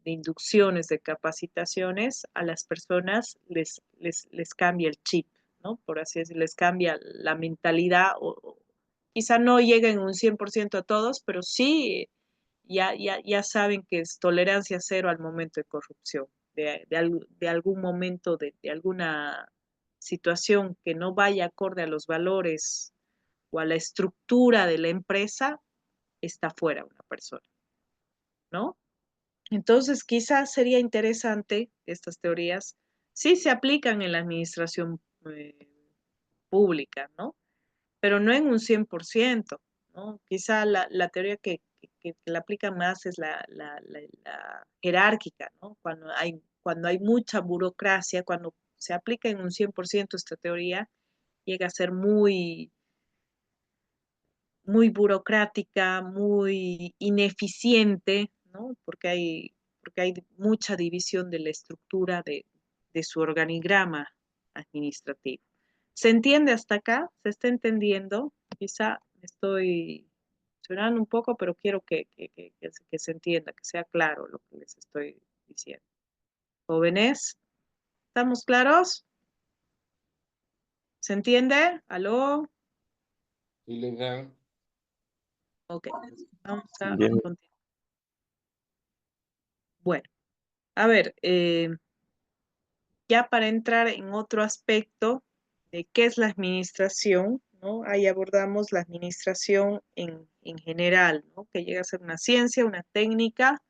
inducciones, de capacitaciones, a las personas les cambia el chip, ¿no? Por así decirlo, les cambia la mentalidad, o quizá no lleguen un 100% a todos, pero sí ya saben que es tolerancia cero al momento de corrupción, de algún momento, de alguna situación que no vaya acorde a los valores o a la estructura de la empresa, está fuera una persona, ¿no? Entonces, quizás sería interesante estas teorías, sí se aplican en la administración pública, ¿no? Pero no en un 100%, ¿no? Quizá la teoría que la aplican más es la jerárquica, ¿no? Cuando hay mucha burocracia, cuando se aplica en un 100% esta teoría, llega a ser muy burocrática, muy ineficiente, ¿no? Porque hay mucha división de la estructura de su organigrama administrativo. ¿Se entiende hasta acá? ¿Se está entendiendo? Quizá me estoy mencionando un poco, pero quiero que se entienda, que sea claro lo que les estoy diciendo. Jóvenes, ¿estamos claros? ¿Se entiende? ¿Aló? Y les dan Ok, vamos a Bien. continuar. Bueno, a ver, ya para entrar en otro aspecto de qué es la administración, ¿no? Ahí abordamos la administración en general, ¿no? Que llega a ser una ciencia, una técnica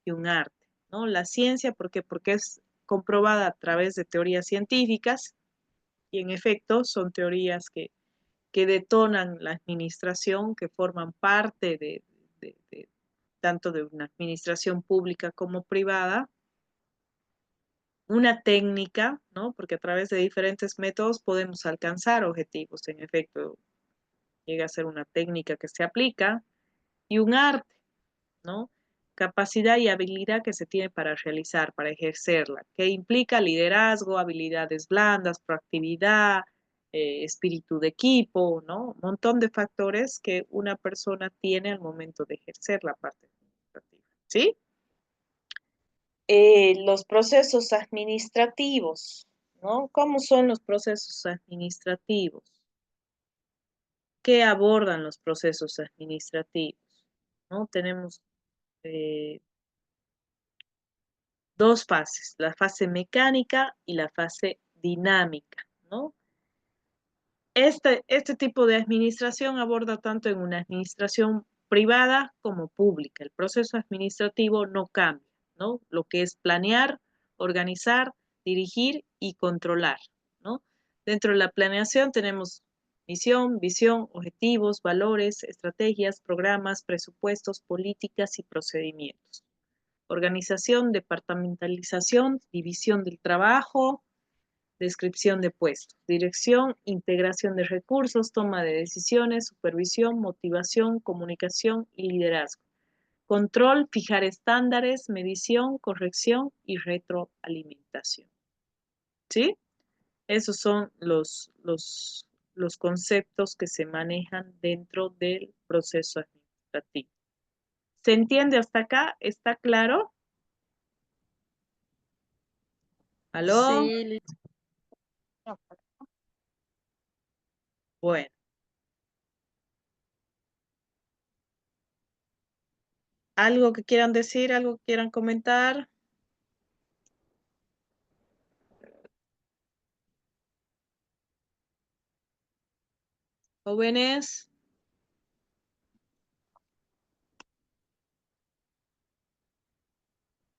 y un arte, ¿no? La ciencia, ¿por qué? Porque es comprobada a través de teorías científicas y en efecto son teorías que detonan la administración, que forman parte de tanto de una administración pública como privada. Una técnica, ¿no? Porque a través de diferentes métodos podemos alcanzar objetivos. En efecto, llega a ser una técnica que se aplica, y un arte, ¿no? Capacidad y habilidad que se tiene para realizar, para ejercerla, que implica liderazgo, habilidades blandas, proactividad, espíritu de equipo, ¿no? Un montón de factores que una persona tiene al momento de ejercer la parte administrativa, ¿sí? Los procesos administrativos, ¿no? ¿Cómo son los procesos administrativos? ¿Qué abordan los procesos administrativos? ¿No? Tenemos dos fases, la fase mecánica y la fase dinámica, ¿no? Este tipo de administración aborda tanto en una administración privada como pública. El proceso administrativo no cambia, ¿no? Lo que es planear, organizar, dirigir y controlar, ¿no? Dentro de la planeación tenemos misión, visión, objetivos, valores, estrategias, programas, presupuestos, políticas y procedimientos. Organización, departamentalización, división del trabajo, descripción de puestos, dirección, integración de recursos, toma de decisiones, supervisión, motivación, comunicación y liderazgo. Control, fijar estándares, medición, corrección y retroalimentación. ¿Sí? Esos son los conceptos que se manejan dentro del proceso administrativo. ¿Se entiende hasta acá? ¿Está claro? ¿Aló? Sí, Bueno. ¿Algo que quieran decir? ¿Algo que quieran comentar? Jóvenes.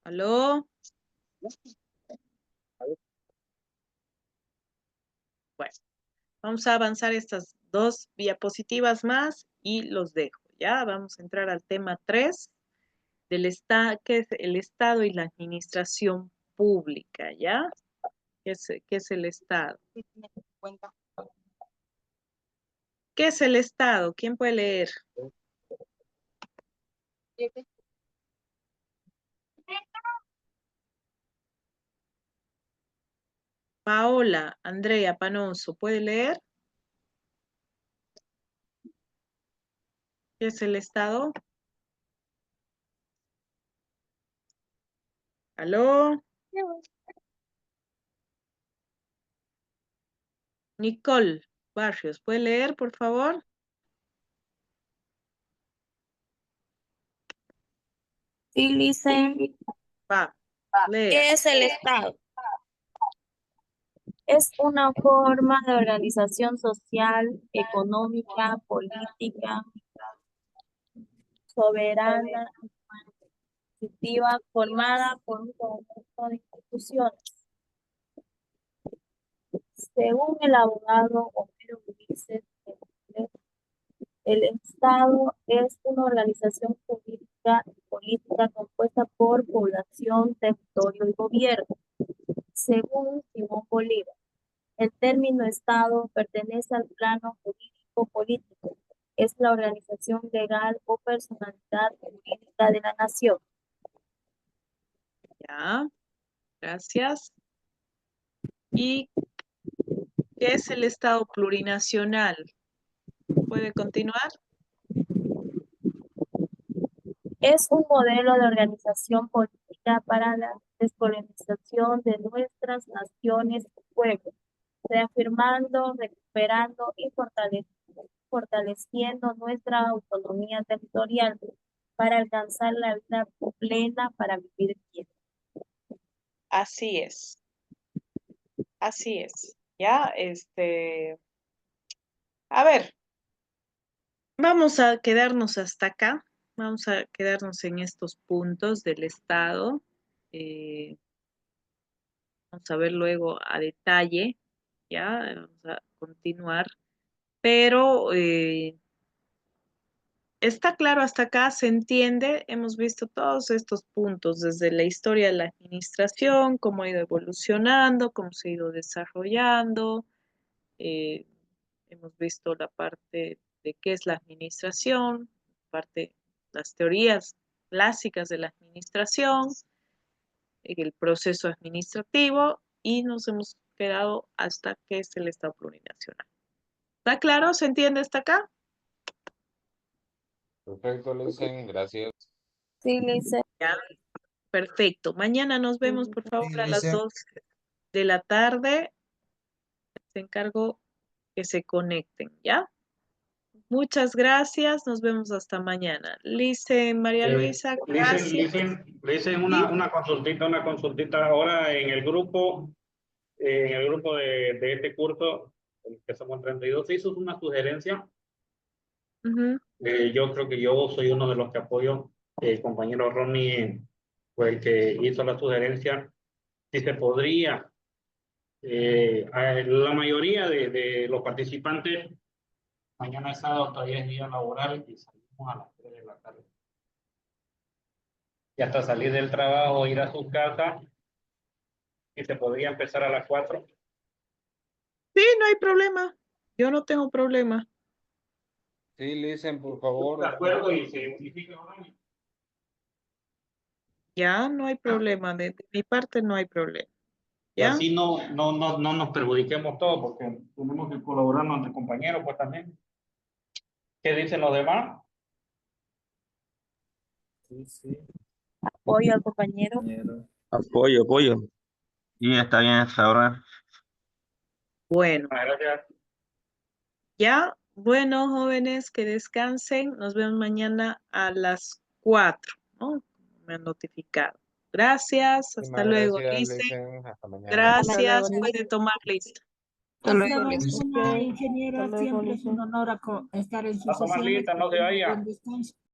¿Aló? Bueno, vamos a avanzar estas dos diapositivas más y los dejo. Ya vamos a entrar al tema 3 que es el Estado y la administración pública, ¿ya? ¿Qué es el Estado? ¿Qué es el Estado? ¿Quién puede leer? Paola Andrea Panoso, ¿puede leer? ¿Qué es el Estado? ¿Aló? Nicole Barrios, ¿puede leer, por favor? Sí, Lice. Va, lea. ¿Qué es el Estado? Es una forma de organización social, económica, política, soberana y administrativa formada por un conjunto de instituciones. Según el abogado Homero Ulises, el Estado es una organización política y política compuesta por población, territorio y gobierno. Según Simón Bolívar, el término Estado pertenece al plano jurídico-político. Es la organización legal o personalidad jurídica de la nación. Ya, gracias. ¿Y qué es el Estado plurinacional? ¿Puede continuar? Es un modelo de organización política para la descolonización de nuestras naciones y pueblos, reafirmando, recuperando y fortaleciendo nuestra autonomía territorial para alcanzar la vida plena para vivir bien. Así es. Así es. Ya, a ver, vamos a quedarnos hasta acá. Vamos a quedarnos en estos puntos del Estado. Vamos a ver luego a detalle, ya, vamos a continuar. Pero está claro hasta acá, se entiende, hemos visto todos estos puntos, desde la historia de la administración, cómo ha ido evolucionando, cómo se ha ido desarrollando. Hemos visto la parte de qué es la administración, parte, las teorías clásicas de la administración, el proceso administrativo, y nos hemos quedado hasta qué es el Estado plurinacional. ¿Está claro? ¿Se entiende hasta acá? Perfecto, Licen, gracias. Sí, Lice. Ya, perfecto. Mañana nos vemos, por favor, a las 2 de la tarde. Les encargo que se conecten, ¿ya? Muchas gracias, nos vemos hasta mañana. Lice, María Luisa, gracias. Licen una consultita ahora en el grupo de este curso, que somos 32, se hizo una sugerencia. Yo creo que yo soy uno de los que apoyo. El compañero Ronnie fue el que hizo la sugerencia. Si se podría, la mayoría de los participantes, mañana es sábado, todavía es día laboral y salimos a las 3 de la tarde. Y hasta salir del trabajo, ir a su casa, y se podría empezar a las 4. Sí, no hay problema. Yo no tengo problema. Sí, Licen, por favor. De acuerdo, y se unifica ahora. Ya, no hay problema. De mi parte no hay problema. Y ¿Ya? así no nos perjudiquemos todos, porque tenemos que colaborar entre compañeros, pues también. ¿Qué dicen los demás? Apoyo al compañero. Apoyo. Y está bien hasta ahora. Bueno, Gracias. ya. Bueno, jóvenes, que descansen. Nos vemos mañana a las 4, ¿no? Me han notificado. Gracias. Hasta luego, Gracias, Lice. Licen. Hasta mañana. Gracias. Puede tomar lista. Hasta luego, Lice. Lice. Ingeniera, Hasta luego, siempre es Lice. un honor estar en su A tomar sesión. lista, no se vaya. Buen descanso.